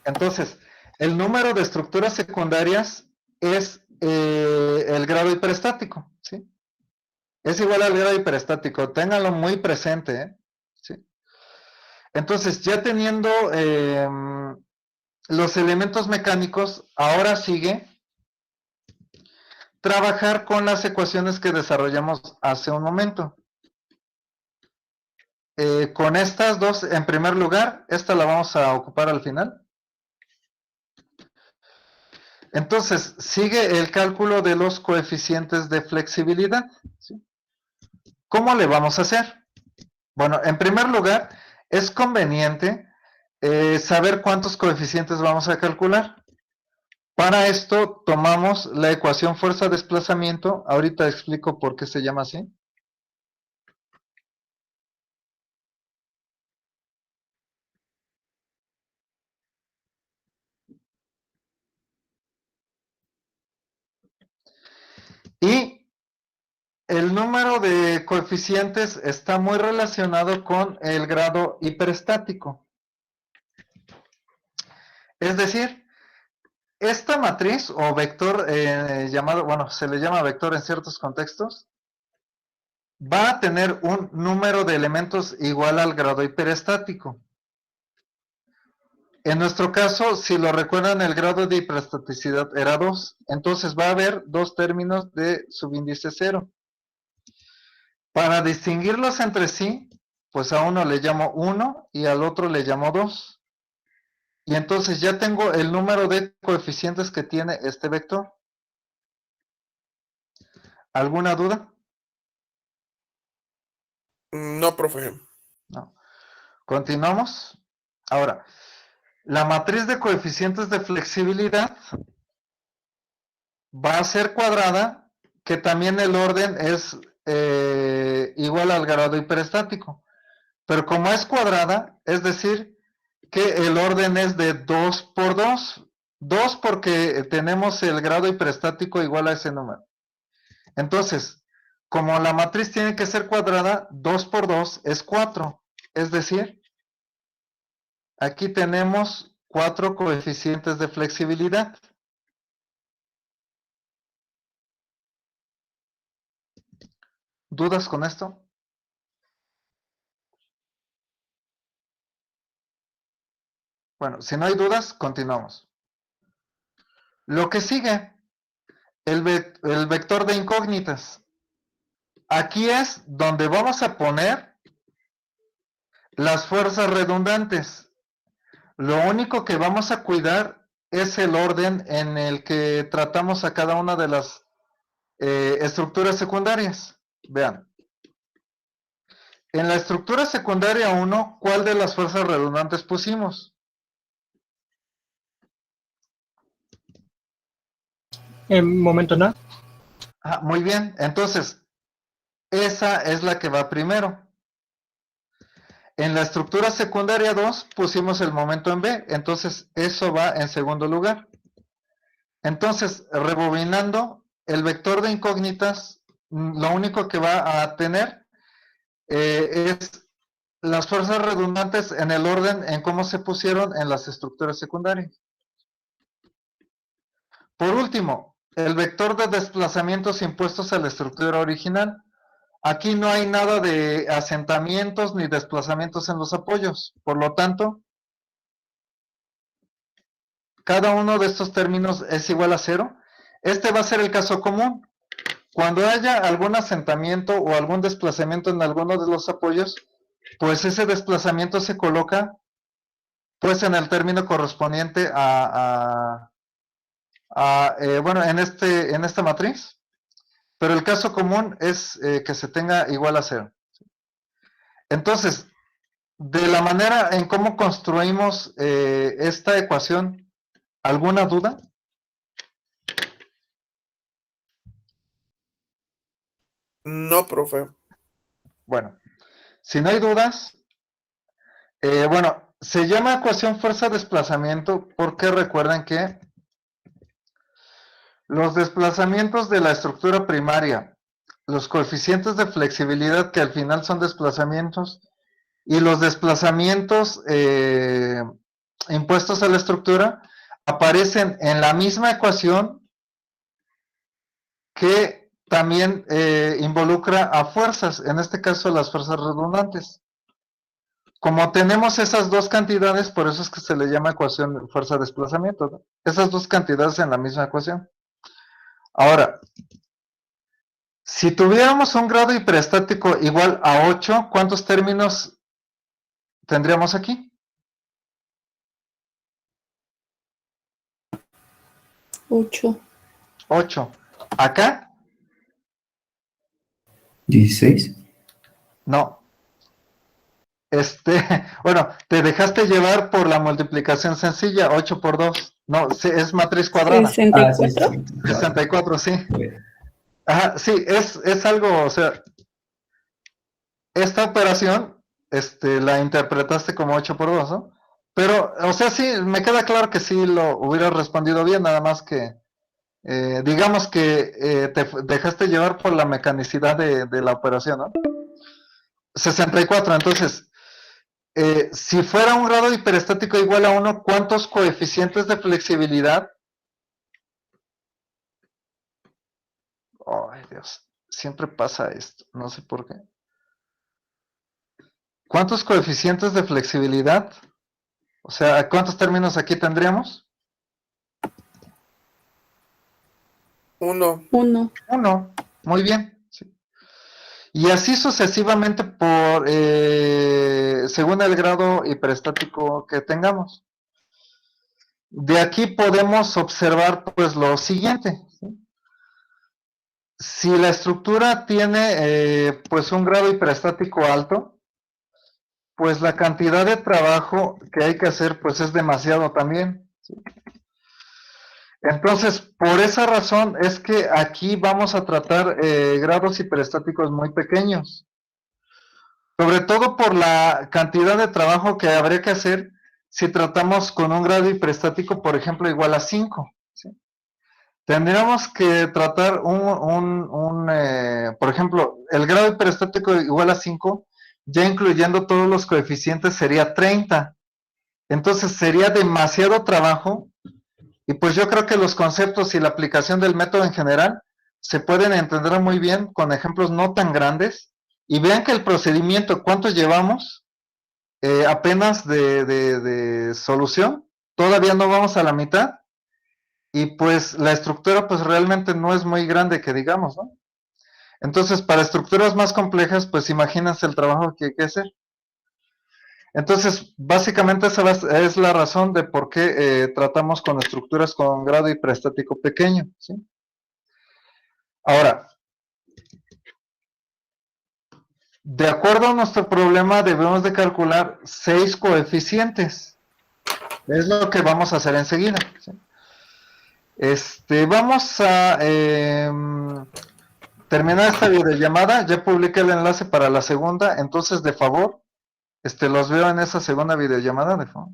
Entonces, el número de estructuras secundarias es el grado hiperestático, ¿sí? Es igual al grado hiperestático, ténganlo muy presente, ¿eh? ¿Sí? Entonces, ya teniendo los elementos mecánicos, ahora sigue trabajar con las ecuaciones que desarrollamos hace un momento. Con estas dos, en primer lugar, esta la vamos a ocupar al final. Entonces, sigue el cálculo de los coeficientes de flexibilidad, ¿sí? ¿Cómo le vamos a hacer? Bueno, en primer lugar, es conveniente saber cuántos coeficientes vamos a calcular. Para esto, tomamos la ecuación fuerza-desplazamiento. Ahorita explico por qué se llama así. Y el número de coeficientes está muy relacionado con el grado hiperestático. Es decir, esta matriz o vector llamado, bueno, se le llama vector en ciertos contextos, va a tener un número de elementos igual al grado hiperestático. En nuestro caso, si lo recuerdan, el grado de hiperestaticidad era 2, entonces va a haber dos términos de subíndice 0. Para distinguirlos entre sí, pues a uno le llamo 1 y al otro le llamo 2. Y entonces ya tengo el número de coeficientes que tiene este vector. ¿Alguna duda? No, profe. No. Continuamos. Ahora, la matriz de coeficientes de flexibilidad va a ser cuadrada, que también el orden es igual al grado hiperestático. Pero como es cuadrada, es decir, que el orden es de 2 por 2. 2 porque tenemos el grado hiperestático igual a ese número. Entonces, como la matriz tiene que ser cuadrada, 2 por 2 es 4. Es decir, aquí tenemos 4 coeficientes de flexibilidad. ¿Dudas con esto? Bueno, si no hay dudas, continuamos. Lo que sigue, el vector de incógnitas. Aquí es donde vamos a poner las fuerzas redundantes. Lo único que vamos a cuidar es el orden en el que tratamos a cada una de las estructuras secundarias. Vean. En la estructura secundaria 1, ¿cuál de las fuerzas redundantes pusimos? En momento nada. Ah, muy bien, entonces, esa es la que va primero. En la estructura secundaria 2 pusimos el momento en B, entonces eso va en segundo lugar. Entonces, rebobinando, el vector de incógnitas, lo único que va a tener es las fuerzas redundantes en el orden en cómo se pusieron en las estructuras secundarias. Por último, el vector de desplazamientos impuestos a la estructura original. Aquí no hay nada de asentamientos ni desplazamientos en los apoyos. Por lo tanto, cada uno de estos términos es igual a 0. Este va a ser el caso común. Cuando haya algún asentamiento o algún desplazamiento en alguno de los apoyos, pues ese desplazamiento se coloca pues en el término correspondiente bueno, en esta matriz. Pero el caso común es que se tenga igual a 0. Entonces, de la manera en cómo construimos esta ecuación, ¿alguna duda? No, profe. Bueno, si no hay dudas, bueno, se llama ecuación fuerza-desplazamiento porque recuerden que los desplazamientos de la estructura primaria, los coeficientes de flexibilidad que al final son desplazamientos, y los desplazamientos impuestos a la estructura aparecen en la misma ecuación que también involucra a fuerzas, en este caso las fuerzas redundantes. Como tenemos esas dos cantidades, por eso es que se le llama ecuación fuerza-desplazamiento, ¿no? Esas dos cantidades en la misma ecuación. Ahora, si tuviéramos un grado hiperestático igual a 8, ¿cuántos términos tendríamos aquí? 8. 8. ¿Acá? 16. No. Bueno, te dejaste llevar por la multiplicación sencilla, 8 por 2. No, es matriz cuadrada. 64. 64, sí. Ajá, sí, es algo, o sea, esta operación, la interpretaste como 8 por 2, ¿no? Pero, o sea, sí, me queda claro que sí lo hubieras respondido bien, nada más que, digamos que te dejaste llevar por la mecanicidad de la operación, ¿no? 64, entonces, si fuera un grado hiperestático igual a 1, ¿cuántos coeficientes de flexibilidad? Ay, Dios, siempre pasa esto, no sé por qué. ¿Cuántos coeficientes de flexibilidad? O sea, ¿cuántos términos aquí tendríamos? 1. 1. 1, muy bien. Sí. Y así sucesivamente según el grado hiperestático que tengamos. De aquí podemos observar pues lo siguiente, ¿sí? Si la estructura tiene pues un grado hiperestático alto, pues la cantidad de trabajo que hay que hacer pues es demasiado también, ¿sí? Entonces, por esa razón es que aquí vamos a tratar grados hiperestáticos muy pequeños. Sobre todo por la cantidad de trabajo que habría que hacer si tratamos con un grado hiperestático, por ejemplo, igual a 5. ¿Sí? Tendríamos que tratar por ejemplo, el grado hiperestático igual a 5, ya incluyendo todos los coeficientes, sería 30. Entonces sería demasiado trabajo. Y pues yo creo que los conceptos y la aplicación del método en general se pueden entender muy bien con ejemplos no tan grandes. Y vean que el procedimiento, ¿cuánto llevamos? Apenas de solución. Todavía no vamos a la mitad. Y pues la estructura pues realmente no es muy grande que digamos, ¿no? Entonces para estructuras más complejas pues imagínense el trabajo que hay que hacer. Entonces, básicamente esa es la razón de por qué tratamos con estructuras con grado hiperestático pequeño, ¿sí? Ahora, de acuerdo a nuestro problema, debemos de calcular 6 coeficientes. Es lo que vamos a hacer enseguida, ¿sí? Vamos a terminar esta videollamada. Ya publiqué el enlace para la segunda, entonces, de favor, los veo en esa segunda videollamada, de favor.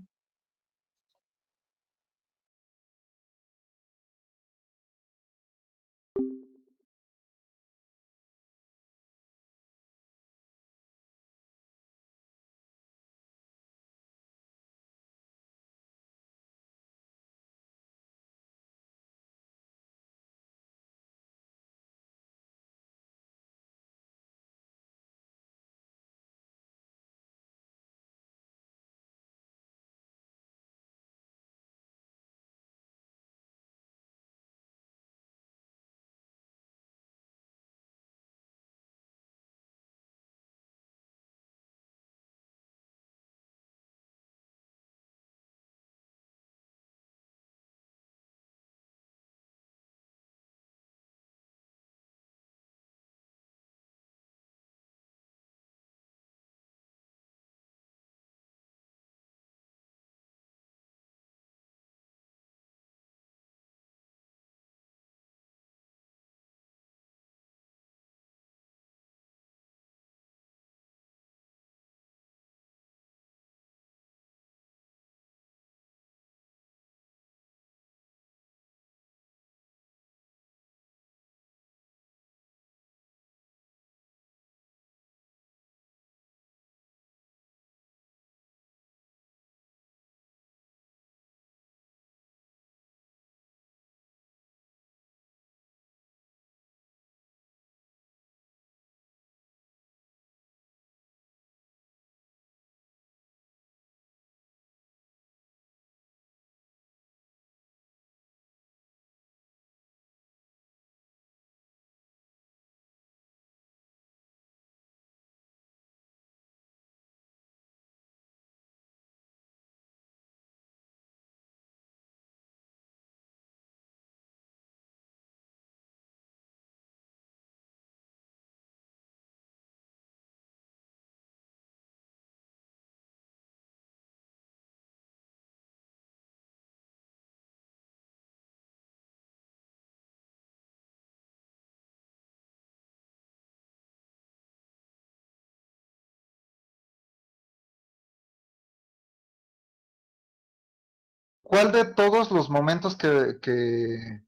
¿Cuál de todos los momentos de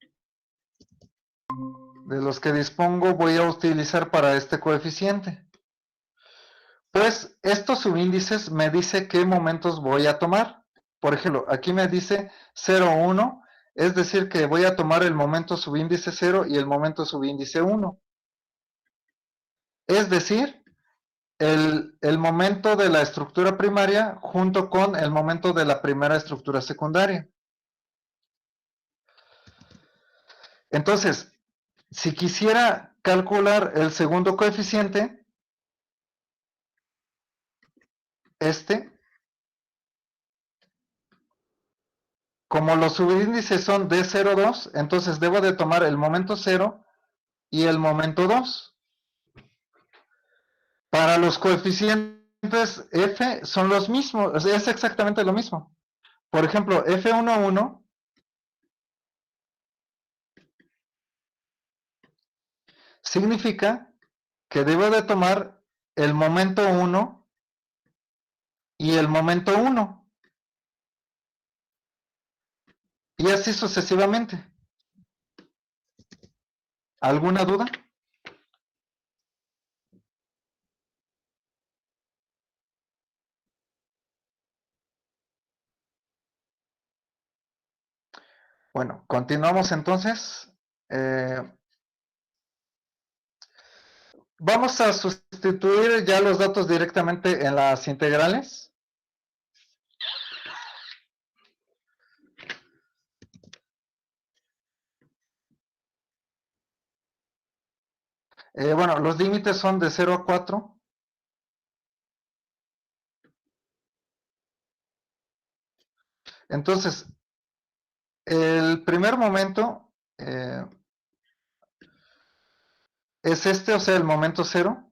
los que dispongo voy a utilizar para este coeficiente? Pues estos subíndices me dice qué momentos voy a tomar. Por ejemplo, aquí me dice 0, 1, es decir que voy a tomar el momento subíndice 0 y el momento subíndice 1. Es decir, el momento de la estructura primaria junto con el momento de la primera estructura secundaria. Entonces, si quisiera calcular el segundo coeficiente, como los subíndices son D0, 2, entonces debo de tomar el momento 0 y el momento 2. Para los coeficientes F son los mismos, es exactamente lo mismo. Por ejemplo, F11 significa que debo de tomar el momento 1 y el momento 1. Y así sucesivamente. ¿Alguna duda? Bueno, continuamos entonces. Vamos a sustituir ya los datos directamente en las integrales. Bueno, los límites son de 0 a 4. Entonces, el primer momento es este, o sea, el momento 0.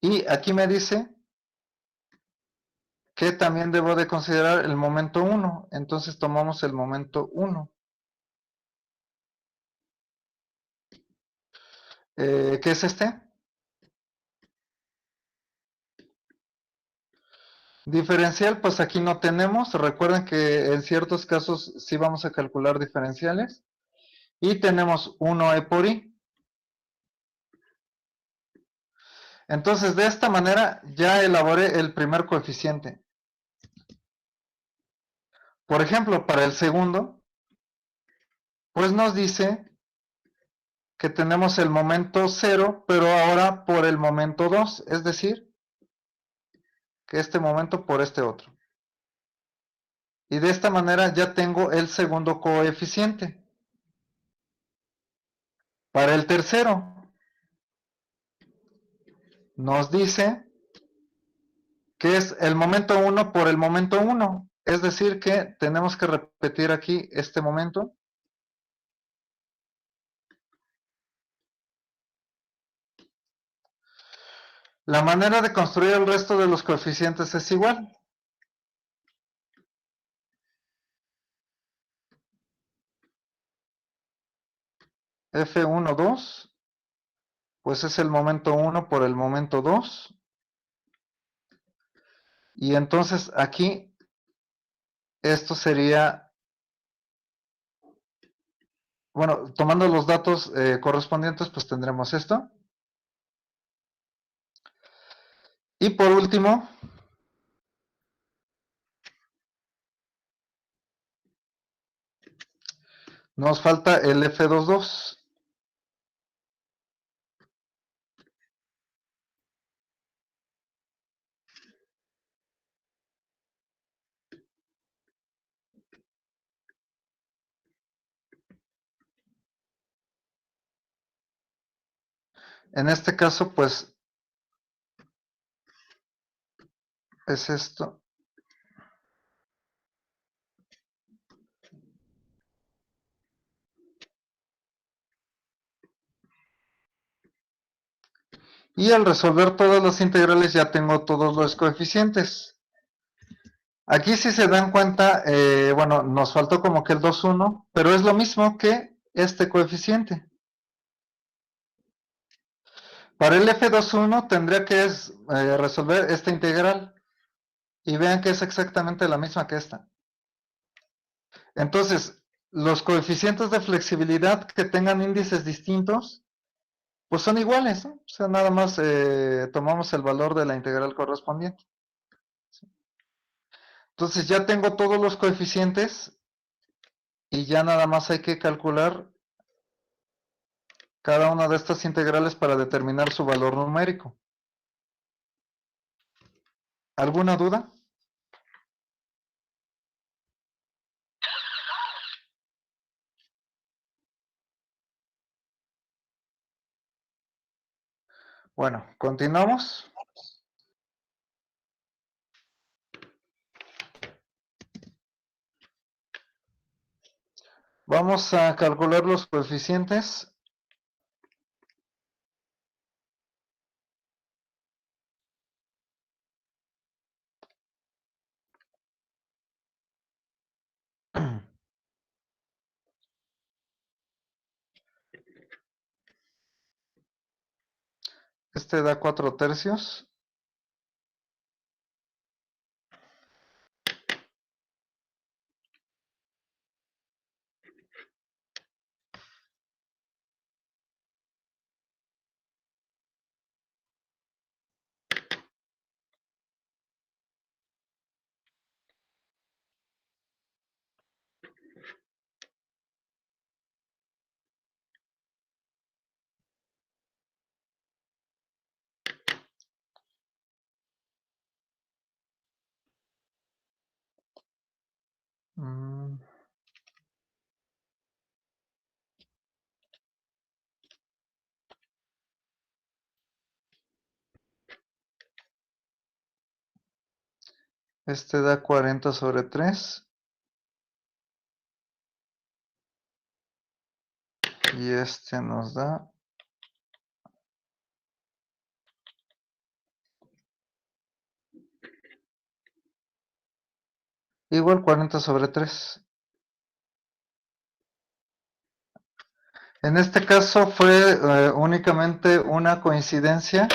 Y aquí me dice que también debo de considerar el momento 1. Entonces tomamos el momento 1. ¿Qué es este? Diferencial, pues aquí no tenemos. Recuerden que en ciertos casos sí vamos a calcular diferenciales. Y tenemos 1e por i. Entonces, de esta manera ya elaboré el primer coeficiente. Por ejemplo, para el segundo, pues nos dice que tenemos el momento 0, pero ahora por el momento 2, es decir, que este momento por este otro. Y de esta manera ya tengo el segundo coeficiente. Para el tercero, nos dice que es el momento 1 por el momento 1. Es decir, que tenemos que repetir aquí este momento. La manera de construir el resto de los coeficientes es igual. F1, 2, pues es el momento 1 por el momento 2. Y entonces aquí, esto sería, bueno, tomando los datos correspondientes, pues tendremos esto. Y por último, nos falta el F22. En este caso, pues, es esto. Y al resolver todas las integrales ya tengo todos los coeficientes. Aquí si se dan cuenta, bueno, nos faltó como que el 2,1, pero es lo mismo que este coeficiente. Para el F21 tendría que resolver esta integral. Y vean que es exactamente la misma que esta. Entonces, los coeficientes de flexibilidad que tengan índices distintos, pues son iguales, ¿no? O sea, nada más tomamos el valor de la integral correspondiente. Entonces ya tengo todos los coeficientes y ya nada más hay que calcular cada una de estas integrales para determinar su valor numérico. ¿Alguna duda? Bueno, continuamos. Vamos a calcular los coeficientes. Este da 4/3. Mm. Este da 40/3. Y este nos da igual 40/3. En este caso fue únicamente una coincidencia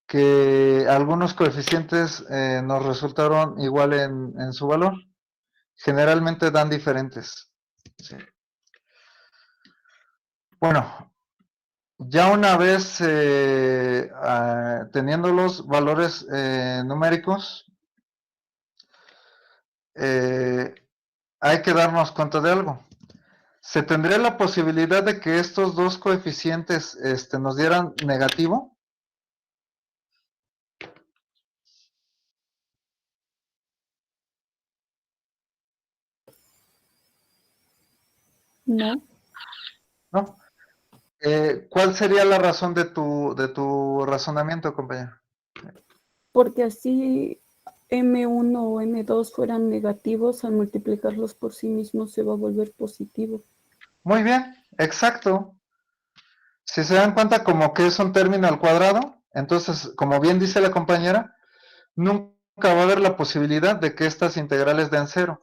que algunos coeficientes nos resultaron igual en su valor. Generalmente dan diferentes. Sí. Bueno, ya una vez teniendo los valores numéricos, hay que darnos cuenta de algo. ¿Se tendría la posibilidad de que estos dos coeficientes nos dieran negativo? No, ¿No? ¿Cuál sería la razón de tu razonamiento, compañero? porque así M1 o M2 fueran negativos, al multiplicarlos por sí mismos se va a volver positivo. Muy bien, exacto. Si se dan cuenta como que es un término al cuadrado, entonces, como bien dice la compañera, nunca va a haber la posibilidad de que estas integrales den cero.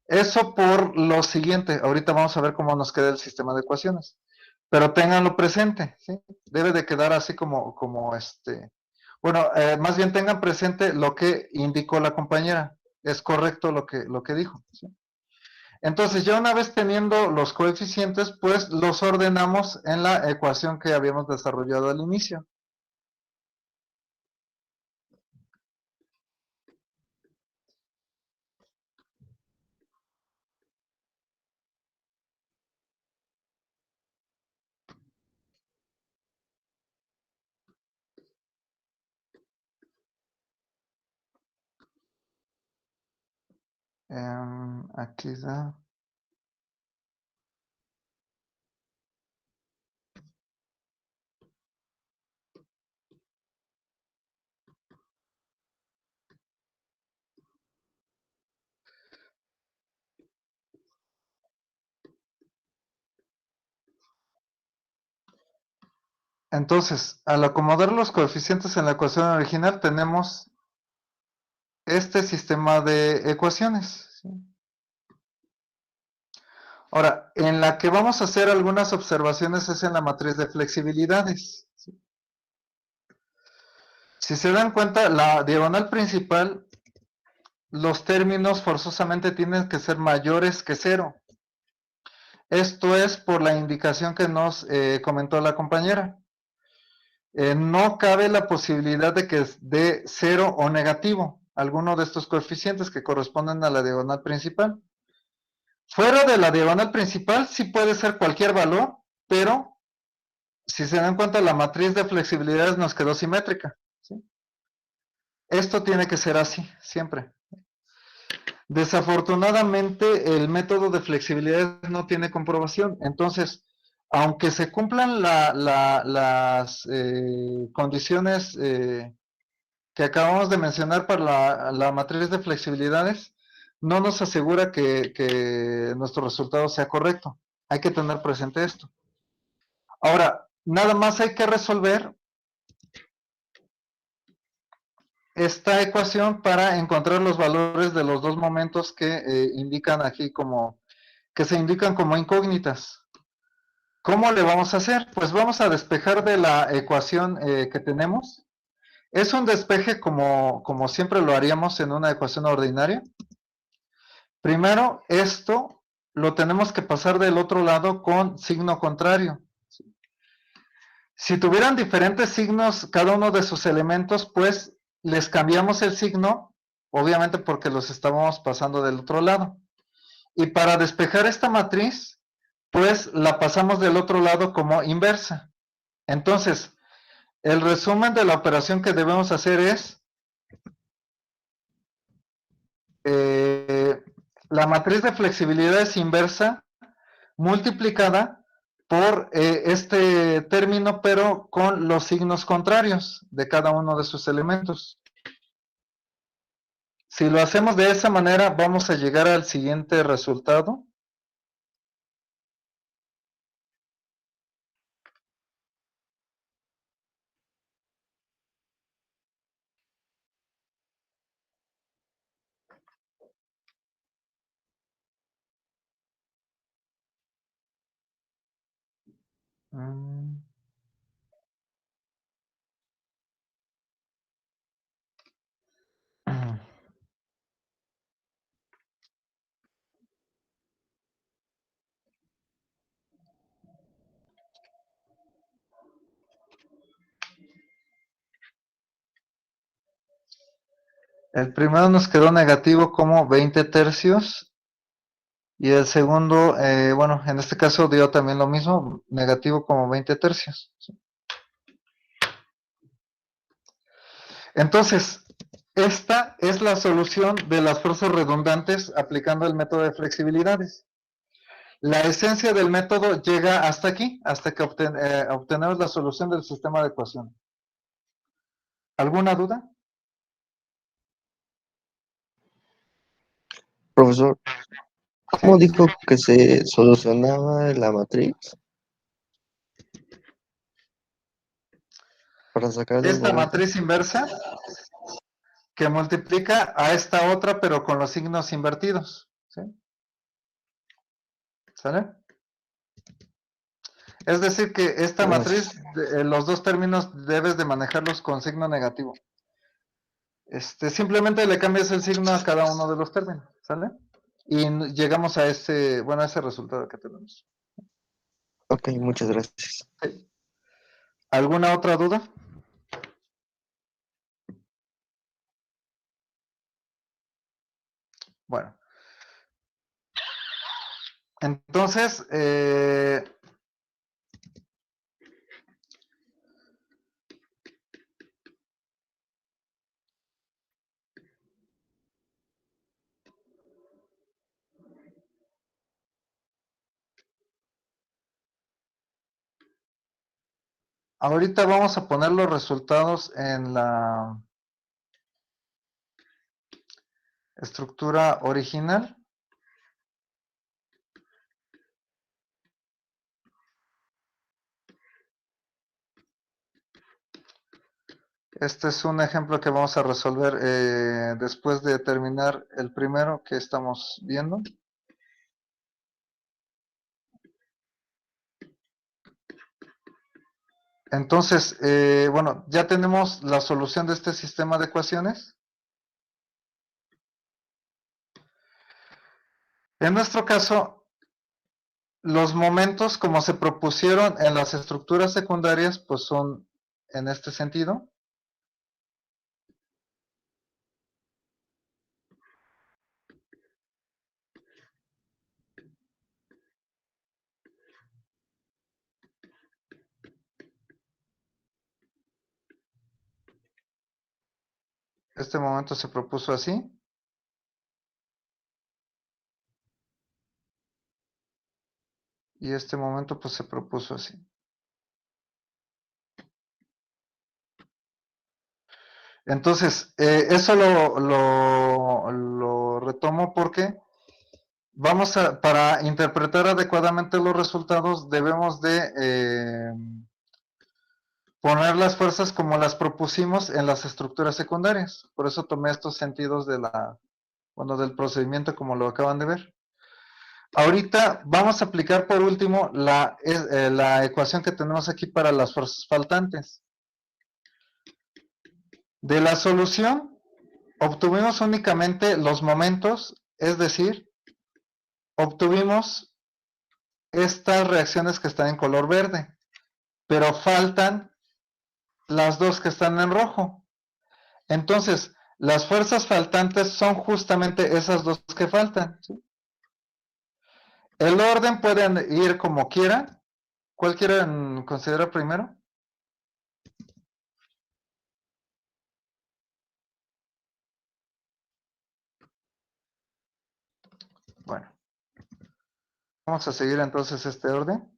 Eso por lo siguiente, ahorita vamos a ver cómo nos queda el sistema de ecuaciones, pero ténganlo presente, ¿sí? Debe de quedar así bueno, más bien tengan presente lo que indicó la compañera, es correcto lo que dijo, ¿sí? Entonces, ya una vez teniendo los coeficientes, pues los ordenamos en la ecuación que habíamos desarrollado al inicio. Aquí da. Entonces, al acomodar los coeficientes en la ecuación original, tenemos este sistema de ecuaciones, ¿sí? Ahora, en la que vamos a hacer algunas observaciones es en la matriz de flexibilidades, ¿sí? Si se dan cuenta, la diagonal principal, los términos forzosamente tienen que ser mayores que 0. Esto es por la indicación que nos comentó la compañera. No cabe la posibilidad de que dé 0 o negativo, alguno de estos coeficientes que corresponden a la diagonal principal. Fuera de la diagonal principal sí puede ser cualquier valor, pero si se dan cuenta la matriz de flexibilidades nos quedó simétrica, ¿sí? Esto tiene que ser así, siempre. Desafortunadamente el método de flexibilidad no tiene comprobación, entonces aunque se cumplan las condiciones que acabamos de mencionar para la matriz de flexibilidades, no nos asegura que nuestro resultado sea correcto. Hay que tener presente esto. Ahora, nada más hay que resolver esta ecuación para encontrar los valores de los dos momentos que indican aquí que se indican como incógnitas. ¿Cómo le vamos a hacer? Pues vamos a despejar de la ecuación que tenemos. Es un despeje como siempre lo haríamos en una ecuación ordinaria. Primero, esto lo tenemos que pasar del otro lado con signo contrario. Si tuvieran diferentes signos cada uno de sus elementos, pues les cambiamos el signo, obviamente porque los estábamos pasando del otro lado. Y para despejar esta matriz, pues la pasamos del otro lado como inversa. Entonces, el resumen de la operación que debemos hacer es la matriz de flexibilidad es inversa multiplicada por este término, pero con los signos contrarios de cada uno de sus elementos. Si lo hacemos de esa manera, vamos a llegar al siguiente resultado. El primero nos quedó negativo como 20 tercios. Y el segundo, bueno, en este caso dio también lo mismo, negativo como 20 tercios. Entonces, esta es la solución de las fuerzas redundantes aplicando el método de flexibilidades. La esencia del método llega hasta aquí, hasta que obtenemos la solución del sistema de ecuación. ¿Alguna duda? Profesor, ¿cómo dijo que se solucionaba la matriz para sacar los Esta momentos? matriz inversa que multiplica a esta otra, pero con los signos invertidos. ¿Sí? ¿Sale? Es decir, que esta matriz, los dos términos debes de manejarlos con signo negativo. Simplemente le cambias el signo a cada uno de los términos, ¿sale? Y llegamos a ese resultado que tenemos. Ok, muchas gracias. ¿Sí? ¿Alguna otra duda? Bueno. Entonces, ahorita vamos a poner los resultados en la estructura original. Este es un ejemplo que vamos a resolver después de terminar el primero que estamos viendo. Entonces, bueno, ya tenemos la solución de este sistema de ecuaciones. En nuestro caso, los momentos como se propusieron en las estructuras secundarias, pues son en este sentido. Este momento se propuso así. Y este momento pues se propuso así. Entonces, eso lo retomo porque para interpretar adecuadamente los resultados debemos de poner las fuerzas como las propusimos en las estructuras secundarias. Por eso tomé estos sentidos del procedimiento como lo acaban de ver. Ahorita vamos a aplicar por último la ecuación que tenemos aquí para las fuerzas faltantes. De la solución obtuvimos únicamente los momentos, es decir, obtuvimos estas reacciones que están en color verde, pero faltan las dos que están en rojo. Entonces, las fuerzas faltantes son justamente esas dos que faltan, ¿sí? El orden puede ir como quiera. ¿Cuál quieren considerar primero? Bueno, vamos a seguir entonces este orden.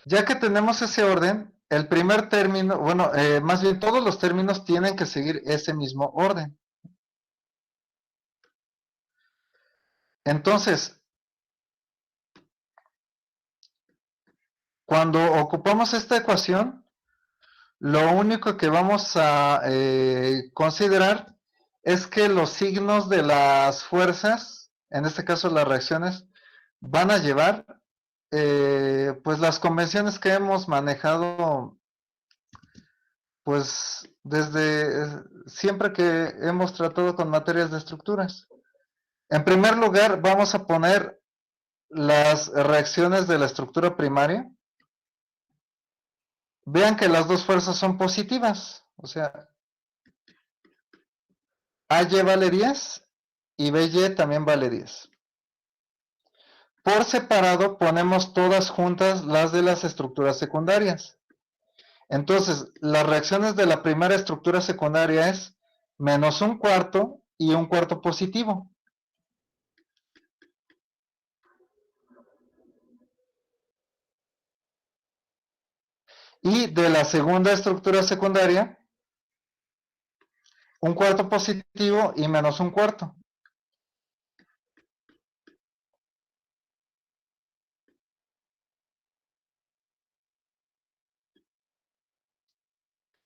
Ya que tenemos ese orden, el primer término, bueno, más bien todos los términos tienen que seguir ese mismo orden. Entonces, cuando ocupamos esta ecuación, lo único que vamos a considerar es que los signos de las fuerzas, en este caso las reacciones, van a llevar pues las convenciones que hemos manejado pues desde siempre que hemos tratado con materias de estructuras. En primer lugar, vamos a poner las reacciones de la estructura primaria. Vean que las dos fuerzas son positivas, o sea, AY vale 10 y BY también vale 10. Por separado ponemos todas juntas las de las estructuras secundarias. Entonces, las reacciones de la primera estructura secundaria es menos 1/4 y 1/4 positivo. Y de la segunda estructura secundaria, 1/4 positivo y menos 1/4.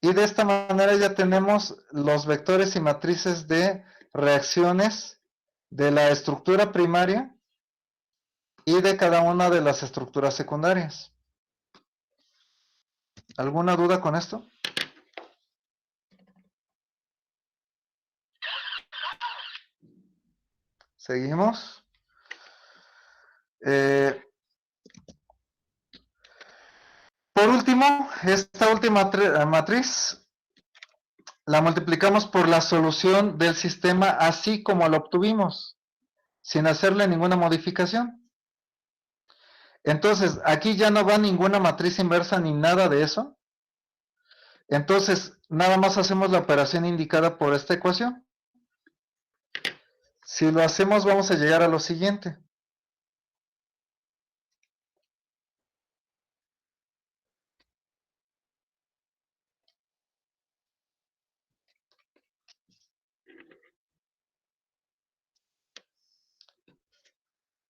Y de esta manera ya tenemos los vectores y matrices de reacciones de la estructura primaria y de cada una de las estructuras secundarias. ¿Alguna duda con esto? Seguimos. Por último, esta última matriz la multiplicamos por la solución del sistema así como lo obtuvimos, sin hacerle ninguna modificación. Entonces, aquí ya no va ninguna matriz inversa ni nada de eso. Entonces, nada más hacemos la operación indicada por esta ecuación. Si lo hacemos, vamos a llegar a lo siguiente.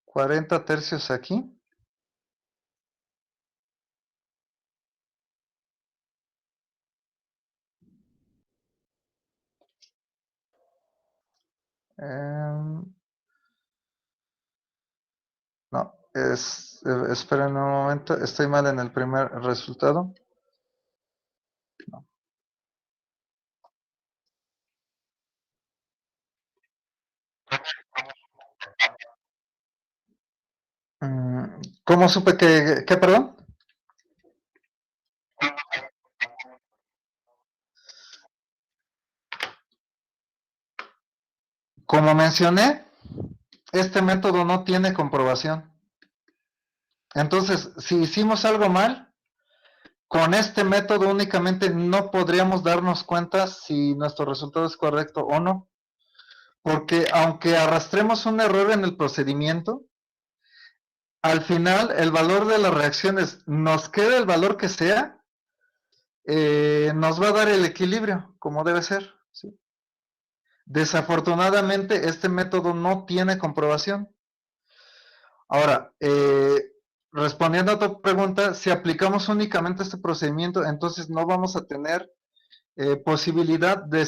(40 tercios) aquí. No, esperen un momento, estoy mal en el primer resultado. No. ¿Cómo supe que perdón? Como mencioné, este método no tiene comprobación. Entonces, si hicimos algo mal, con este método únicamente no podríamos darnos cuenta si nuestro resultado es correcto o no. Porque aunque arrastremos un error en el procedimiento, al final el valor de las reacciones, nos quede el valor que sea, nos va a dar el equilibrio, como debe ser, ¿sí? Desafortunadamente, este método no tiene comprobación. Ahora, respondiendo a tu pregunta, si aplicamos únicamente este procedimiento, entonces no vamos a tener posibilidad de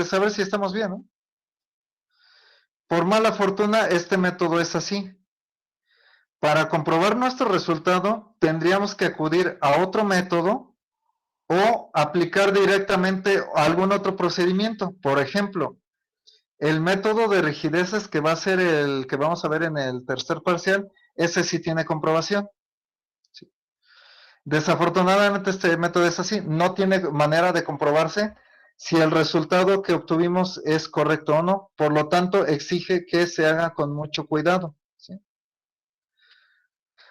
saber si estamos bien, ¿no? por mala fortuna, este método es así. Para comprobar nuestro resultado, tendríamos que acudir a otro método o aplicar directamente algún otro procedimiento. Por ejemplo, el método de rigideces, que va a ser el que vamos a ver en el tercer parcial, ese sí tiene comprobación. Sí. Desafortunadamente este método es así, no tiene manera de comprobarse si el resultado que obtuvimos es correcto o no, por lo tanto exige que se haga con mucho cuidado. ¿Sí?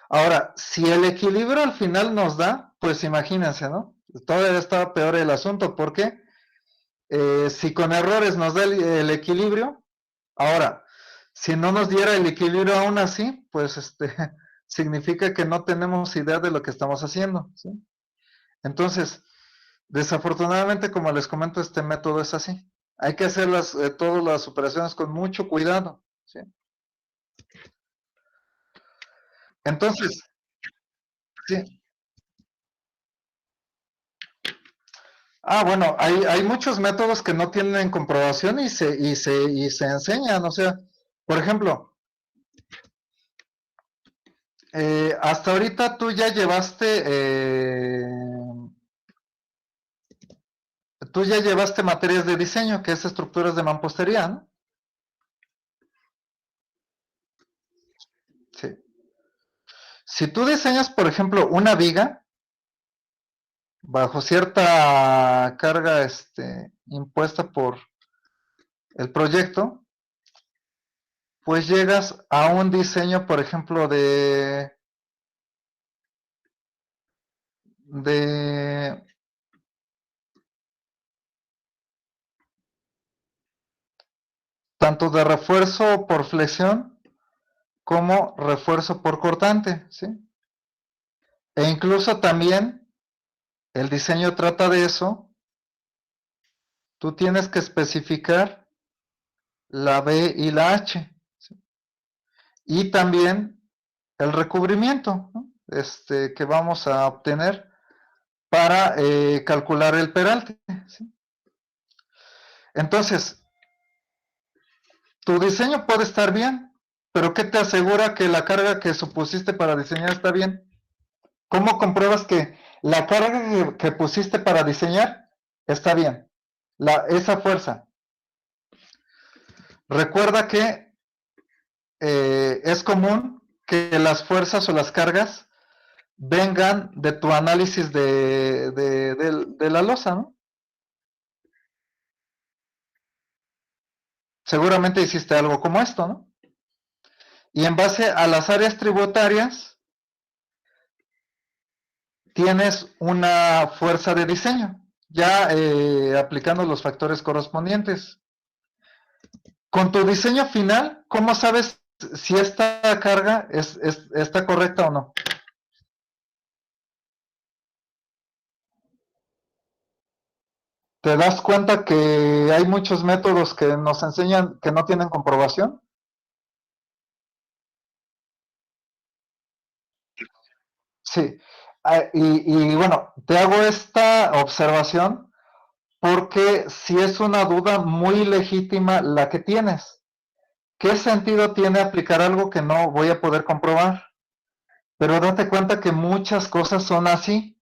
Ahora, si el equilibrio al final nos da, pues imagínense, ¿no? Todavía está peor el asunto, porque si con errores nos da el equilibrio, ahora, si no nos diera el equilibrio aún así, pues significa que no tenemos idea de lo que estamos haciendo, ¿sí? Entonces, desafortunadamente, como les comento, este método es así. Hay que hacer todas las operaciones con mucho cuidado, ¿sí? Entonces, sí. Bueno, hay muchos métodos que no tienen comprobación y se enseñan. O sea, por ejemplo, hasta ahorita tú ya llevaste materias de diseño, que es estructuras de mampostería, ¿no? Sí. Si tú diseñas, por ejemplo, una viga bajo cierta carga impuesta por el proyecto, pues llegas a un diseño, por ejemplo, de tanto de refuerzo por flexión como refuerzo por cortante, ¿sí? E incluso también el diseño trata de eso. Tú tienes que especificar la B y la H, ¿sí? Y también el recubrimiento, ¿no? Que vamos a obtener para calcular el peralte, ¿sí? Entonces, tu diseño puede estar bien, pero ¿qué te asegura que la carga que supusiste para diseñar está bien? ¿Cómo compruebas que la carga que pusiste para diseñar está bien? Esa fuerza. Recuerda que es común que las fuerzas o las cargas vengan de tu análisis de la losa, ¿no? Seguramente hiciste algo como esto, ¿no? Y en base a las áreas tributarias, tienes una fuerza de diseño, ya aplicando los factores correspondientes. Con tu diseño final, ¿cómo sabes si esta carga está correcta o no? ¿Te das cuenta que hay muchos métodos que nos enseñan que no tienen comprobación? Sí. Y bueno, te hago esta observación porque si es una duda muy legítima la que tienes. ¿Qué sentido tiene aplicar algo que no voy a poder comprobar? Pero date cuenta que muchas cosas son así.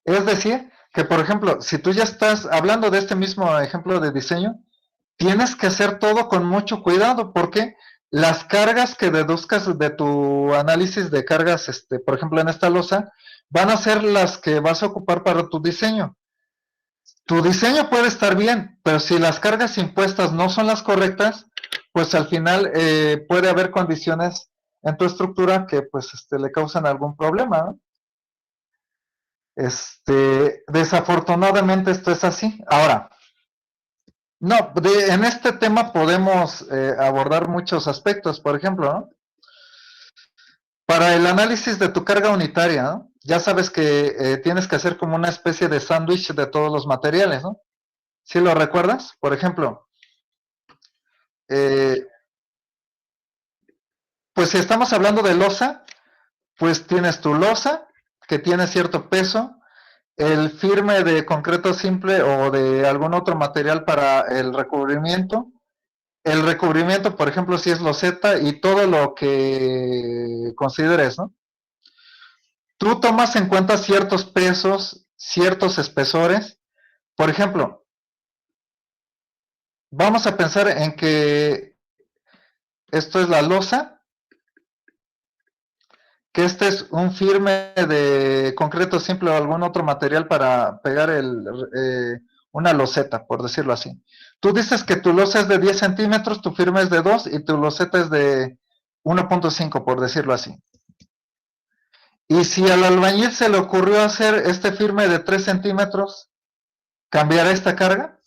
Es decir, que por ejemplo, si tú ya estás hablando de este mismo ejemplo de diseño, tienes que hacer todo con mucho cuidado, porque las cargas que deduzcas de tu análisis de cargas, por ejemplo, en esta losa, van a ser las que vas a ocupar para tu diseño. Tu diseño puede estar bien, pero si las cargas impuestas no son las correctas, pues al final puede haber condiciones en tu estructura que pues le causan algún problema, ¿no? Desafortunadamente esto es así. Ahora, no, en este tema podemos abordar muchos aspectos, por ejemplo, ¿no? Para el análisis de tu carga unitaria, ¿no? Ya sabes que tienes que hacer como una especie de sándwich de todos los materiales, ¿no? ¿Sí lo recuerdas? Por ejemplo, pues si estamos hablando de losa, pues tienes tu losa, que tiene cierto peso, el firme de concreto simple o de algún otro material para el recubrimiento, el recubrimiento, por ejemplo, si es loseta y todo lo que consideres, ¿no? Tú tomas en cuenta ciertos pesos, ciertos espesores. Por ejemplo, vamos a pensar en que esto es la losa, que este es un firme de concreto simple o algún otro material para pegar una loseta, por decirlo así. Tú dices que tu losa es de 10 centímetros, tu firme es de 2 y tu loseta es de 1.5, por decirlo así. Y si al albañil se le ocurrió hacer este firme de 3 centímetros, ¿cambiará esta carga?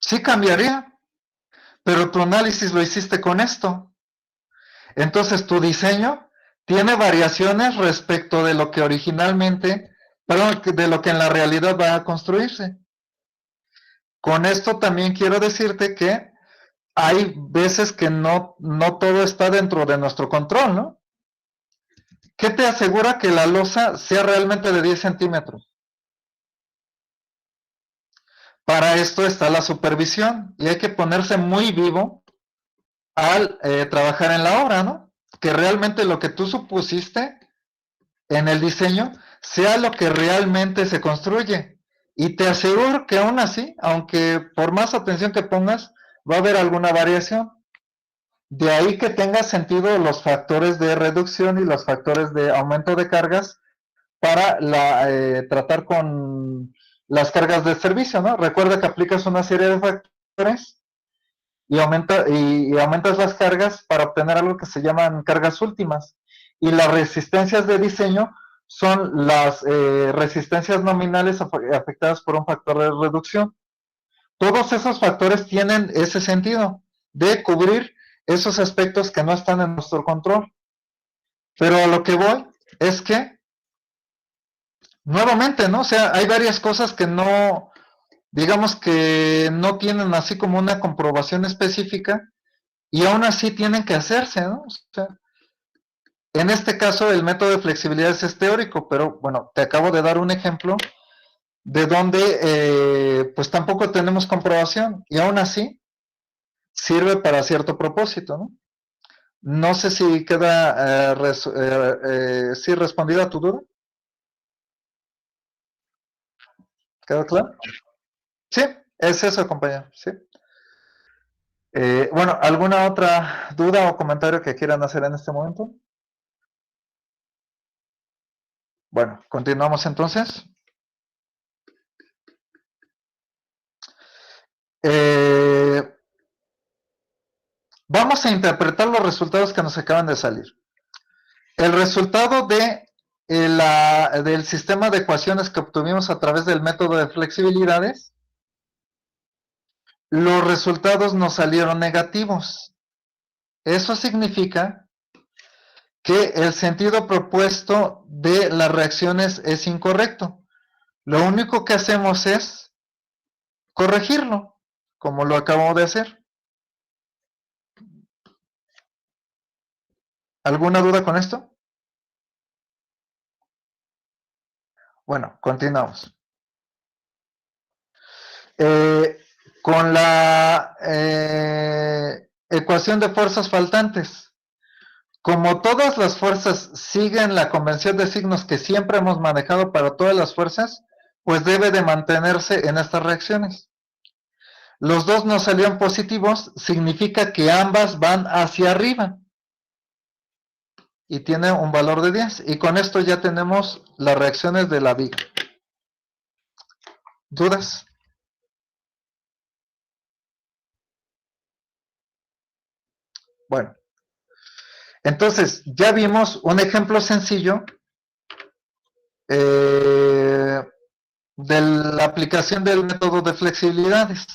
Sí cambiaría, pero tu análisis lo hiciste con esto. Entonces tu diseño tiene variaciones respecto de lo que originalmente, perdón, de lo que en la realidad va a construirse. Con esto también quiero decirte que hay veces que no todo está dentro de nuestro control, ¿no? ¿Qué te asegura que la losa sea realmente de 10 centímetros? Para esto está la supervisión y hay que ponerse muy vivo al trabajar en la obra, ¿no? Que realmente lo que tú supusiste en el diseño sea lo que realmente se construye. Y te aseguro que aún así, aunque por más atención que pongas, va a haber alguna variación. De ahí que tenga sentido los factores de reducción y los factores de aumento de cargas para tratar con las cargas de servicio, ¿no? Recuerda que aplicas una serie de factores y aumentas las cargas para obtener algo que se llaman cargas últimas. Y las resistencias de diseño son las resistencias nominales afectadas por un factor de reducción. Todos esos factores tienen ese sentido de cubrir esos aspectos que no están en nuestro control. Pero a lo que voy es que, nuevamente, ¿no? O sea, hay varias cosas que no, digamos que no tienen así como una comprobación específica y aún así tienen que hacerse, ¿no? O sea, en este caso el método de flexibilidad es teórico, pero bueno, te acabo de dar un ejemplo de donde pues tampoco tenemos comprobación y aún así sirve para cierto propósito, ¿no? No sé si queda sí respondida a tu duda. ¿Quedó claro? Sí, es eso, compañero, sí. Bueno, ¿alguna otra duda o comentario que quieran hacer en este momento? Bueno, continuamos entonces. Vamos a interpretar los resultados que nos acaban de salir. El resultado del sistema de ecuaciones que obtuvimos a través del método de flexibilidades, los resultados nos salieron negativos. Eso significa que el sentido propuesto de las reacciones es incorrecto. Lo único que hacemos es corregirlo, como lo acabo de hacer. ¿Alguna duda con esto? Bueno, continuamos. Con la ecuación de fuerzas faltantes. Como todas las fuerzas siguen la convención de signos que siempre hemos manejado para todas las fuerzas, pues debe de mantenerse en estas reacciones. Los dos nos salieron positivos, significa que ambas van hacia arriba. Y tiene un valor de 10. Y con esto ya tenemos las reacciones de la viga. ¿Dudas? Bueno. Entonces, ya vimos un ejemplo sencillo de la aplicación del método de flexibilidades.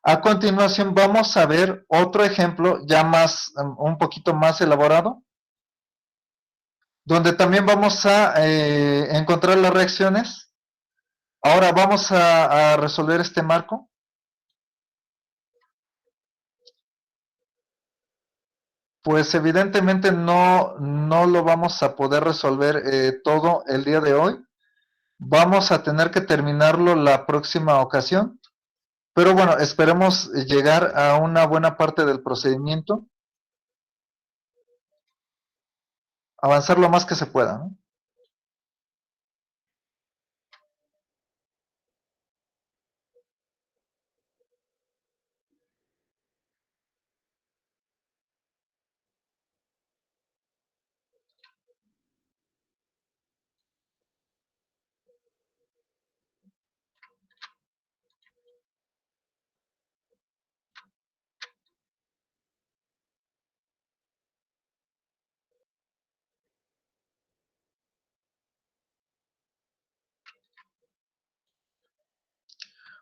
A continuación vamos a ver otro ejemplo ya un poquito más elaborado, donde también vamos a encontrar las reacciones. Ahora vamos a resolver este marco. pues evidentemente no lo vamos a poder resolver todo el día de hoy. Vamos a tener que terminarlo la próxima ocasión. Pero bueno, esperemos llegar a una buena parte del procedimiento. Avanzar lo más que se pueda, ¿no?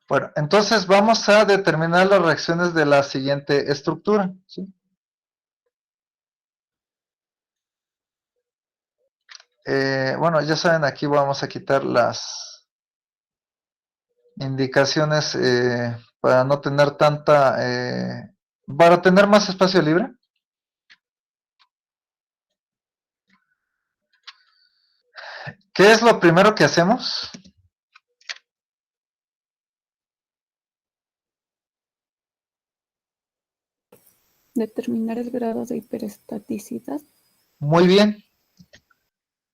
Bueno, entonces vamos a determinar las reacciones de la siguiente estructura, ¿sí? Bueno, ya saben, aquí vamos a quitar las indicaciones para no tener tanta, para tener más espacio libre. ¿Qué es lo primero que hacemos? Determinar el grado de hiperestaticidad. Muy bien.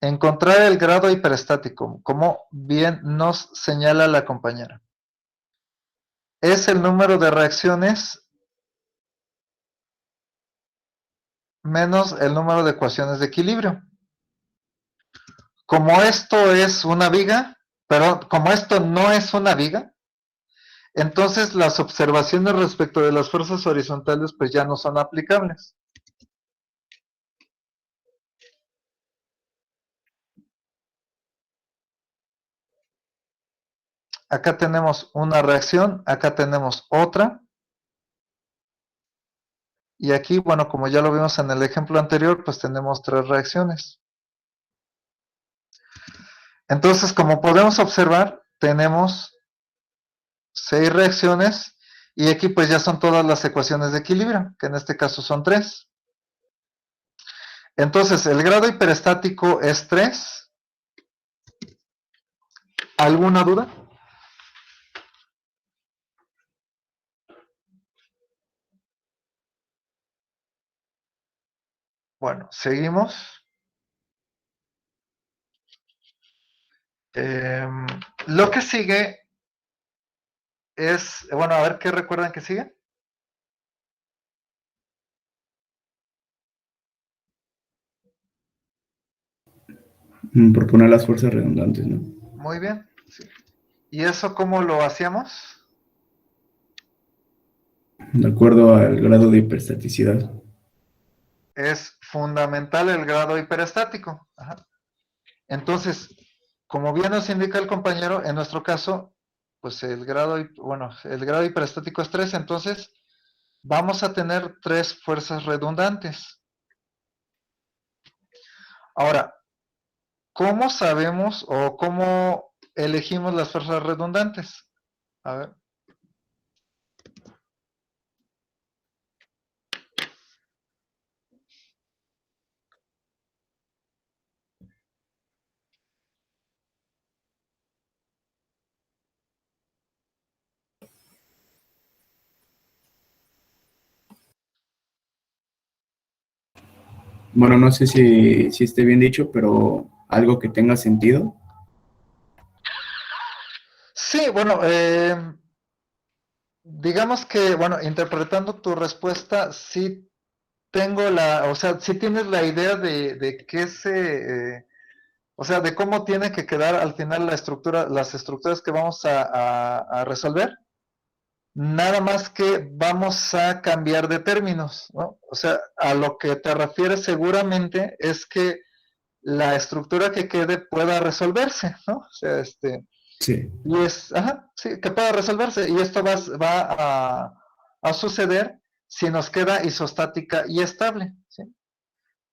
Encontrar el grado hiperestático, como bien nos señala la compañera. Es el número de reacciones menos el número de ecuaciones de equilibrio. Como esto es una viga, pero como esto no es una viga, entonces las observaciones respecto de las fuerzas horizontales pues ya no son aplicables. Acá tenemos una reacción, acá tenemos otra. Y aquí, bueno, como ya lo vimos en el ejemplo anterior, pues tenemos 3 reacciones. Entonces, como podemos observar, tenemos 6 reacciones y aquí pues ya son todas las ecuaciones de equilibrio, que en este caso son 3. Entonces, el grado hiperestático es 3. ¿Alguna duda? Bueno, seguimos. Lo que sigue es, bueno, a ver qué recuerdan que sigue. Proponer las fuerzas redundantes, ¿no? Muy bien. Sí. ¿Y eso cómo lo hacíamos? De acuerdo al grado de hiperestaticidad. Es fundamental el grado hiperestático. Ajá. Entonces, como bien nos indica el compañero, en nuestro caso, pues el grado hiperestático es 3, entonces vamos a tener 3 fuerzas redundantes. Ahora, ¿cómo sabemos o cómo elegimos las fuerzas redundantes? A ver. Bueno, no sé si esté bien dicho, pero algo que tenga sentido. Sí, bueno, digamos que, bueno, interpretando tu respuesta, sí tengo o sea, sí tienes la idea de qué o sea, de cómo tiene que quedar al final las estructuras que vamos a resolver. Nada más que vamos a cambiar de términos, ¿no? O sea, a lo que te refieres seguramente es que la estructura que quede pueda resolverse, ¿no? O sea, Sí. y sí, que pueda resolverse. Y esto va a suceder si nos queda isostática y estable, ¿sí?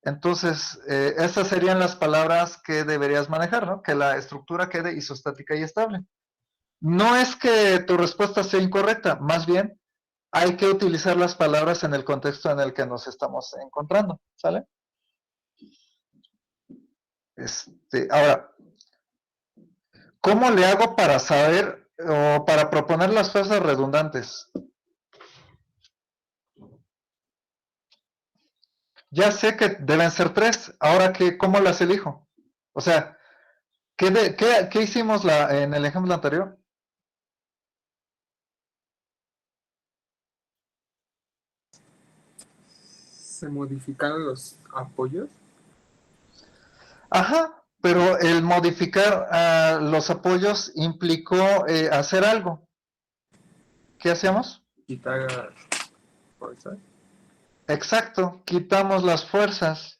Entonces, esas serían las palabras que deberías manejar, ¿no? Que la estructura quede isostática y estable. No es que tu respuesta sea incorrecta, más bien hay que utilizar las palabras en el contexto en el que nos estamos encontrando, ¿sale? Ahora, ¿cómo le hago para saber o para proponer las fuerzas redundantes? Ya sé que deben ser 3, ahora ¿cómo las elijo? O sea, ¿qué hicimos en el ejemplo anterior? Se modificaron los apoyos. Ajá, pero el modificar los apoyos implicó hacer algo. ¿Qué hacíamos? Quitar fuerzas. Exacto, quitamos las fuerzas.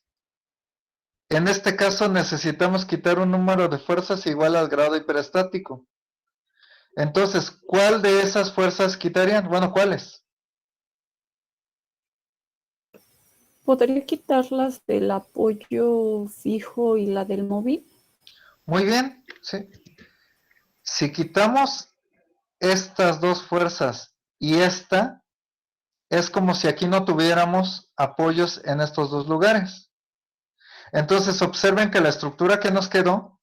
En este caso necesitamos quitar un número de fuerzas igual al grado hiperestático. Entonces, ¿cuál de esas fuerzas quitarían? Bueno, ¿cuáles? ¿Podría quitarlas del apoyo fijo y la del móvil? Muy bien, sí. Si quitamos estas dos fuerzas y esta, es como si aquí no tuviéramos apoyos en estos dos lugares. Entonces observen que la estructura que nos quedó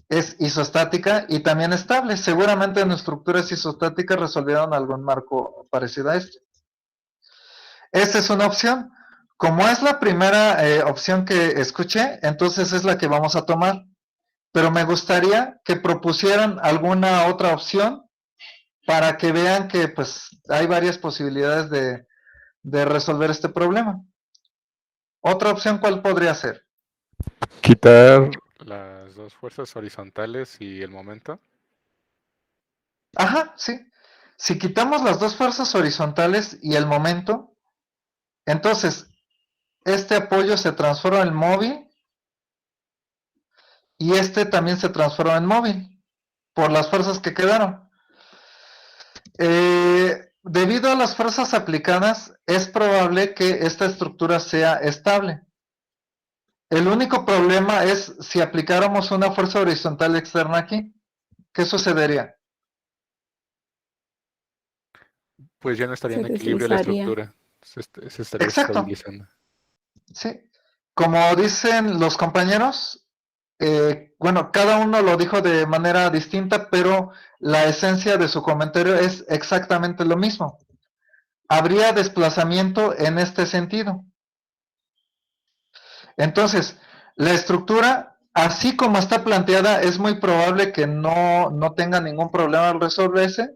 es isostática y también estable. Seguramente en estructuras isostáticas resolvieron algún marco parecido a este. Esta es una opción. Como es la primera opción que escuché, entonces es la que vamos a tomar. Pero me gustaría que propusieran alguna otra opción para que vean que pues hay varias posibilidades de resolver este problema. Otra opción, ¿cuál podría ser? Quitar las dos fuerzas horizontales y el momento. Ajá, sí. Si quitamos las dos fuerzas horizontales y el momento, entonces este apoyo se transforma en móvil y este también se transforma en móvil por las fuerzas que quedaron. Debido a las fuerzas aplicadas, es probable que esta estructura sea estable. El único problema es si aplicáramos una fuerza horizontal externa aquí, ¿qué sucedería? Pues ya no estaría Se en equilibrio la deslizaría. estructura. Se estaría Exacto. estabilizando. Sí. Como dicen los compañeros, bueno, cada uno lo dijo de manera distinta, pero la esencia de su comentario es exactamente lo mismo. Habría desplazamiento en este sentido. Entonces, la estructura, así como está planteada, es muy probable que no tenga ningún problema al resolverse.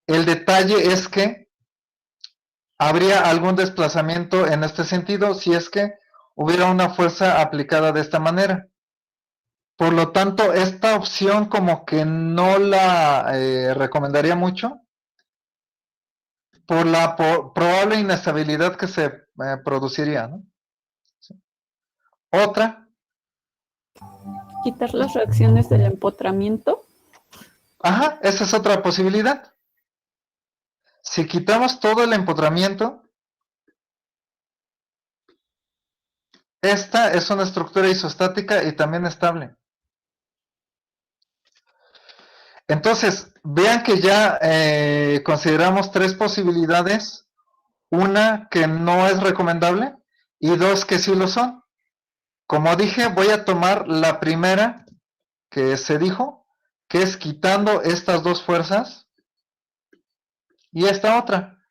El detalle es que habría algún desplazamiento en este sentido si es que hubiera una fuerza aplicada de esta manera. Por lo tanto, esta opción como que no la recomendaría mucho por la probable inestabilidad que se produciría, ¿no? Sí. Otra. Quitar las reacciones del empotramiento. Ajá, esa es otra posibilidad. Si quitamos todo el empotramiento, esta es una estructura isostática y también estable. Entonces, vean que ya consideramos 3 posibilidades, una que no es recomendable y 2 que sí lo son. Como dije, voy a tomar la primera que se dijo, que es quitando estas dos fuerzas y esta otra.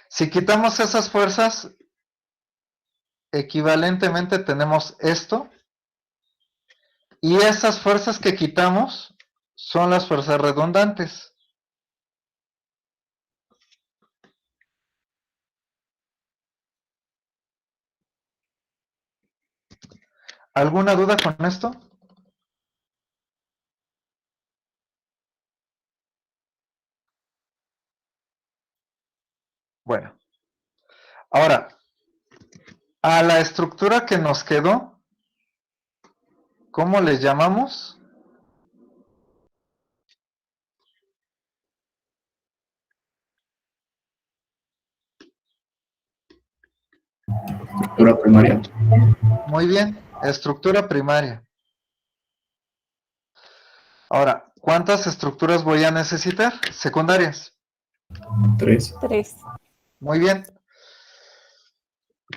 Si quitamos esas fuerzas, equivalentemente tenemos esto, y esas fuerzas que quitamos son las fuerzas redundantes. ¿Alguna duda con esto? Bueno, ahora, a la estructura que nos quedó, ¿cómo le llamamos? Estructura primaria. Muy bien, estructura primaria. Ahora, ¿cuántas estructuras voy a necesitar? Secundarias. 3. 3. Muy bien.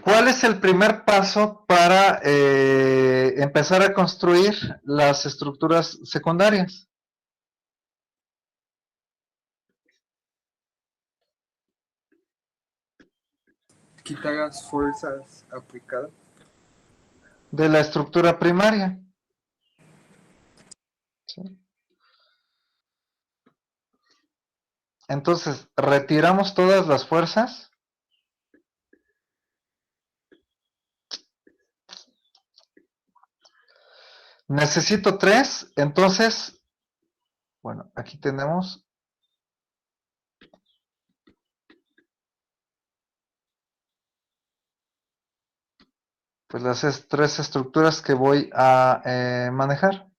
¿Cuál es el primer paso para empezar a construir las estructuras secundarias? Quitar las fuerzas aplicadas. De la estructura primaria. ¿Sí? Entonces, retiramos todas las fuerzas. Necesito 3, entonces, bueno, aquí tenemos pues las 3 estructuras que voy a manejar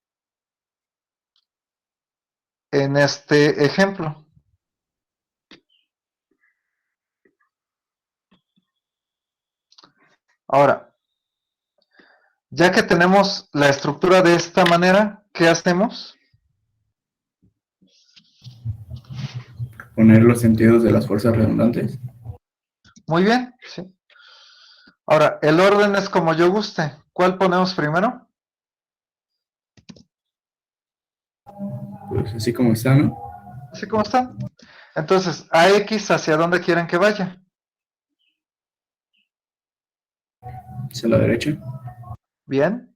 en este ejemplo. Ahora, ya que tenemos la estructura de esta manera, ¿qué hacemos? Poner los sentidos de las fuerzas redundantes. Muy bien, sí. Ahora, el orden es como yo guste. ¿Cuál ponemos primero? Pues así como está, ¿no? Así como están. Entonces, AX, ¿hacia dónde quieren que vaya? Hacia la derecha. Bien.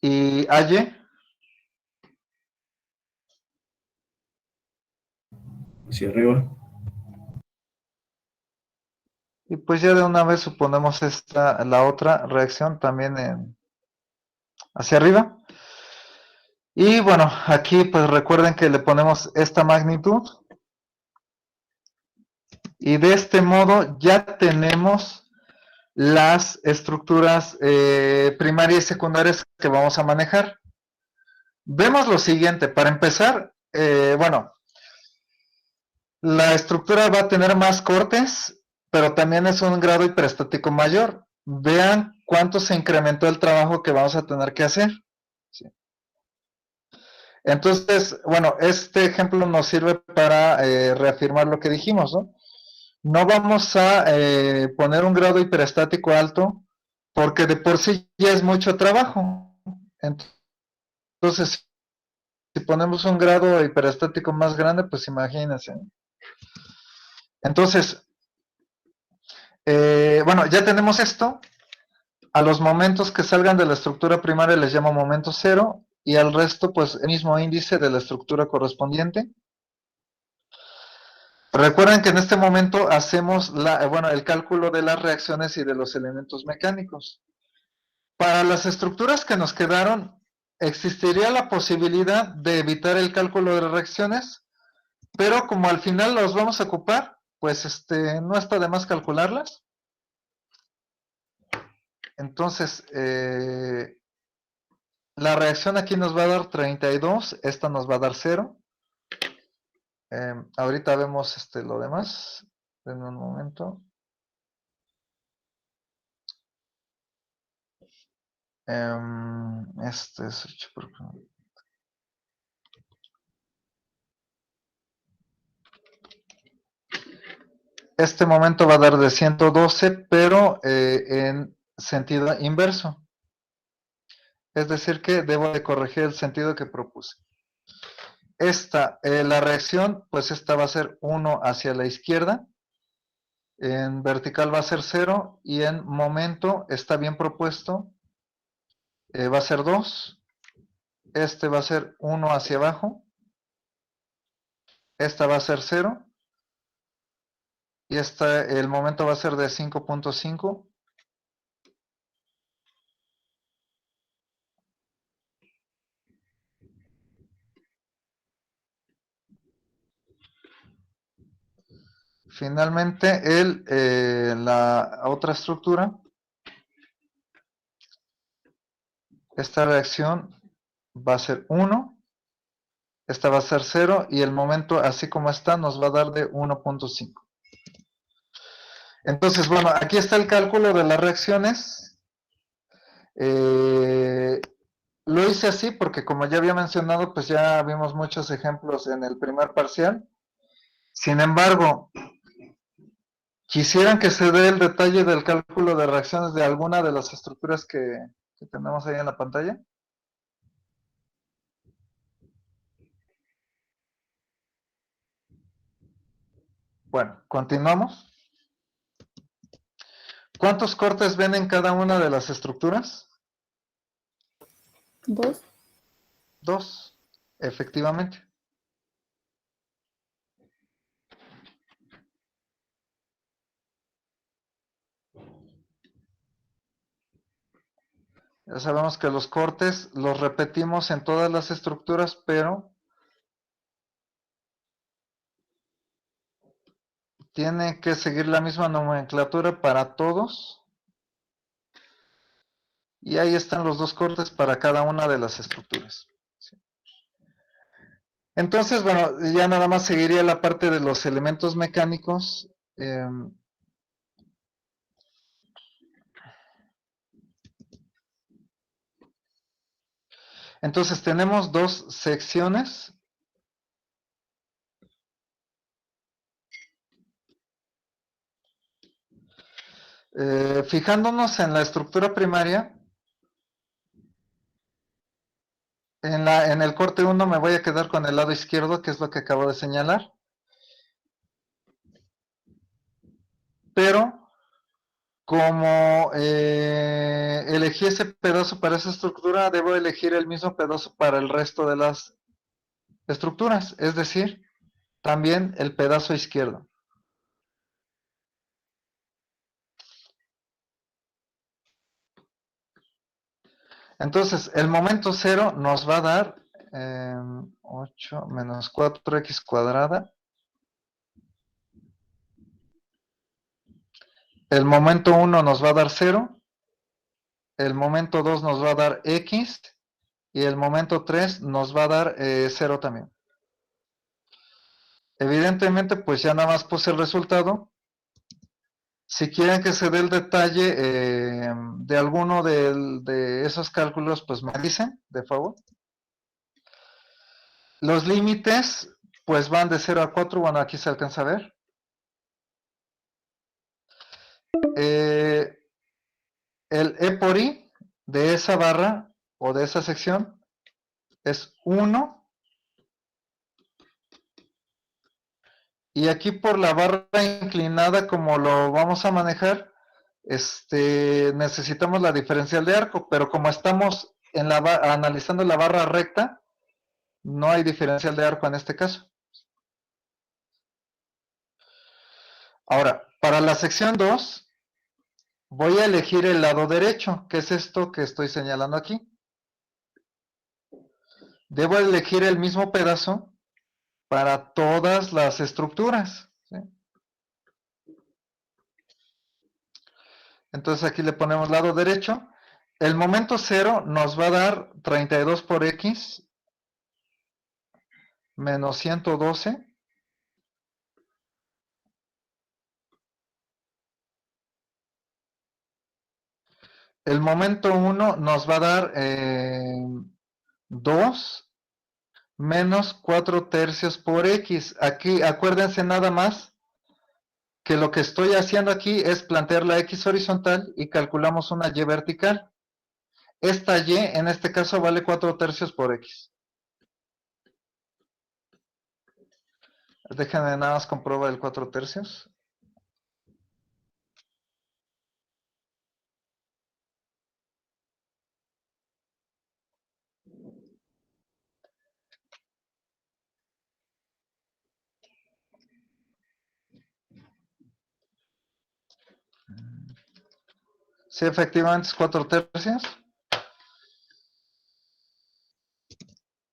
¿Y AY? Hacia arriba. Y pues ya de una vez suponemos la otra reacción también hacia arriba. Y bueno, aquí pues recuerden que le ponemos esta magnitud. Y de este modo ya tenemos las estructuras primarias y secundarias que vamos a manejar. Vemos lo siguiente, para empezar, bueno, la estructura va a tener más cortes, pero también es un grado hiperestático mayor. Vean cuánto se incrementó el trabajo que vamos a tener que hacer. ¿Sí? Entonces, bueno, este ejemplo nos sirve para reafirmar lo que dijimos, ¿no? No vamos a poner un grado hiperestático alto porque de por sí ya es mucho trabajo. Entonces, si ponemos un grado hiperestático más grande, pues imagínense. Entonces, bueno, ya tenemos esto. A los momentos que salgan de la estructura primaria les llamo momento cero y al resto, pues, el mismo índice de la estructura correspondiente. Recuerden que en este momento hacemos bueno, el cálculo de las reacciones y de los elementos mecánicos. Para las estructuras que nos quedaron, existiría la posibilidad de evitar el cálculo de reacciones, pero como al final los vamos a ocupar, pues no está de más calcularlas. Entonces, la reacción aquí nos va a dar 32, esta nos va a dar 0. Ahorita vemos lo demás. Denme un momento. Este es 8 por... Este momento va a dar de 112, pero en sentido inverso. Es decir que debo de corregir el sentido que propuse. La reacción, pues esta va a ser 1 hacia la izquierda. En vertical va a ser 0 y en momento está bien propuesto. Va a ser 2. Este va a ser 1 hacia abajo. Esta va a ser 0. Y el momento va a ser de 5.5. Finalmente, la otra estructura, esta reacción va a ser 1, esta va a ser 0 y el momento así como está nos va a dar de 1.5. Entonces, bueno, aquí está el cálculo de las reacciones. Lo hice así porque como ya había mencionado, pues ya vimos muchos ejemplos en el primer parcial. Sin embargo, quisieran que se dé el detalle del cálculo de reacciones de alguna de las estructuras que tenemos ahí en la pantalla. Bueno, continuamos. ¿Cuántos cortes ven en cada una de las estructuras? 2. 2, efectivamente. Ya sabemos que los cortes los repetimos en todas las estructuras, pero tiene que seguir la misma nomenclatura para todos. Y ahí están los 2 cortes para cada una de las estructuras. ¿Sí? Entonces, bueno, ya nada más seguiría la parte de los elementos mecánicos. Entonces tenemos 2 secciones. Fijándonos en la estructura primaria, en el corte 1 me voy a quedar con el lado izquierdo, que es lo que acabo de señalar. Pero, como elegí ese pedazo para esa estructura, debo elegir el mismo pedazo para el resto de las estructuras, es decir, también el pedazo izquierdo. Entonces, el momento 0 nos va a dar 8 menos 4x cuadrada. El momento 1 nos va a dar 0. El momento 2 nos va a dar x. Y el momento 3 nos va a dar 0 también. Evidentemente, pues ya nada más puse el resultado. Si quieren que se dé el detalle de alguno de esos cálculos, pues me dicen, de favor. Los límites, pues van de 0 a 4. Bueno, aquí se alcanza a ver. El E por I de esa barra o de esa sección es 1. Y aquí por la barra inclinada, como lo vamos a manejar, necesitamos la diferencial de arco, pero como estamos analizando la barra recta, no hay diferencial de arco en este caso. Ahora, para la sección 2, voy a elegir el lado derecho, que es esto que estoy señalando aquí. Debo elegir el mismo pedazo para todas las estructuras. ¿Sí? Entonces aquí le ponemos lado derecho. El momento 0 nos va a dar 32 por x menos 112. El momento 1 nos va a dar 2 menos 4 tercios por x. Aquí acuérdense nada más que lo que estoy haciendo aquí es plantear la x horizontal y calculamos una y vertical. Esta y en este caso vale 4 tercios por x. Déjenme nada más comprobar el 4 tercios. Sí, efectivamente es 4 tercios.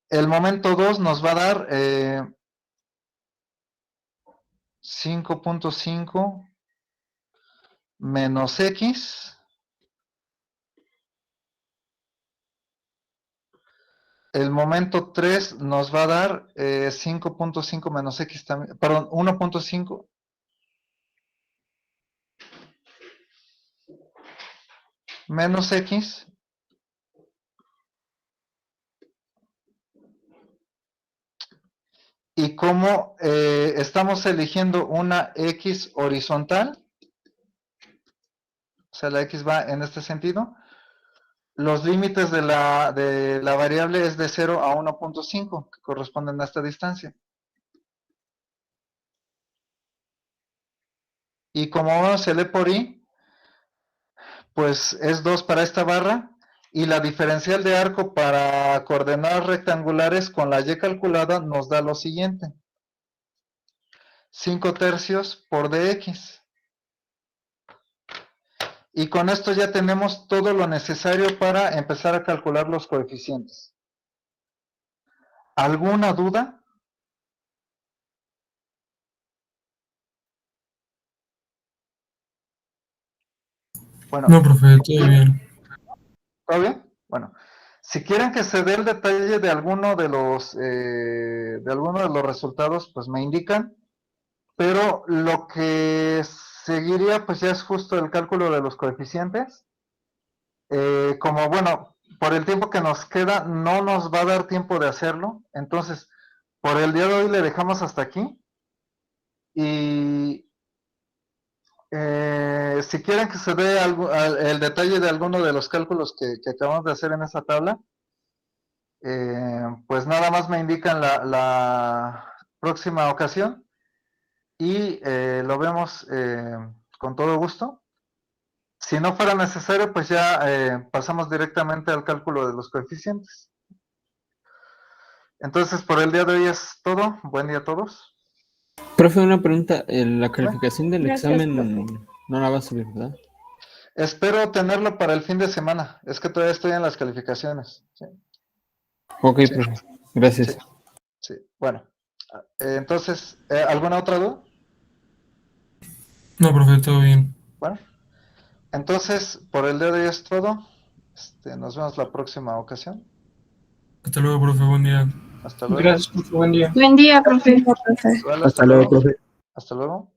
El momento 2 nos va a dar 5.5 menos x. El momento 3 nos va a dar 5.5 menos x también, perdón, 1.5 menos x. Y como estamos eligiendo una X horizontal, o sea, la X va en este sentido, los límites de la variable es de 0 a 1.5, que corresponden a esta distancia. Y como vamos el E por I, pues es 2 para esta barra, y la diferencial de arco para coordenadas rectangulares con la Y calculada nos da lo siguiente. 5/3 por dx. Y con esto ya tenemos todo lo necesario para empezar a calcular los coeficientes. ¿Alguna duda? Bueno, No, profe, todo bien. ¿todo bien? Bueno, si quieren que se dé el detalle de alguno de los resultados, pues me indican. Pero lo que seguiría, pues ya es justo el cálculo de los coeficientes. Como, bueno, por el tiempo que nos queda, no nos va a dar tiempo de hacerlo. Entonces, por el día de hoy le dejamos hasta aquí. Y si quieren que se dé el detalle de alguno de los cálculos que acabamos de hacer en esta tabla, pues nada más me indican la próxima ocasión y lo vemos con todo gusto. Si no fuera necesario, pues ya pasamos directamente al cálculo de los coeficientes. Entonces, por el día de hoy es todo. Buen día a todos. Profe, una pregunta. La calificación del Gracias, examen no la va a subir, ¿verdad? Espero tenerlo para el fin de semana. Es que todavía estoy en las calificaciones. ¿Sí? Ok, profe. Gracias. Sí. Bueno, entonces, ¿alguna otra duda? No, profe, todo bien. Bueno, entonces, por el día de hoy es todo. Nos vemos la próxima ocasión. Hasta luego, profe, buen día. Hasta luego. Gracias por su buen día. Buen día, profe. Igual, Hasta luego, profe. Hasta luego.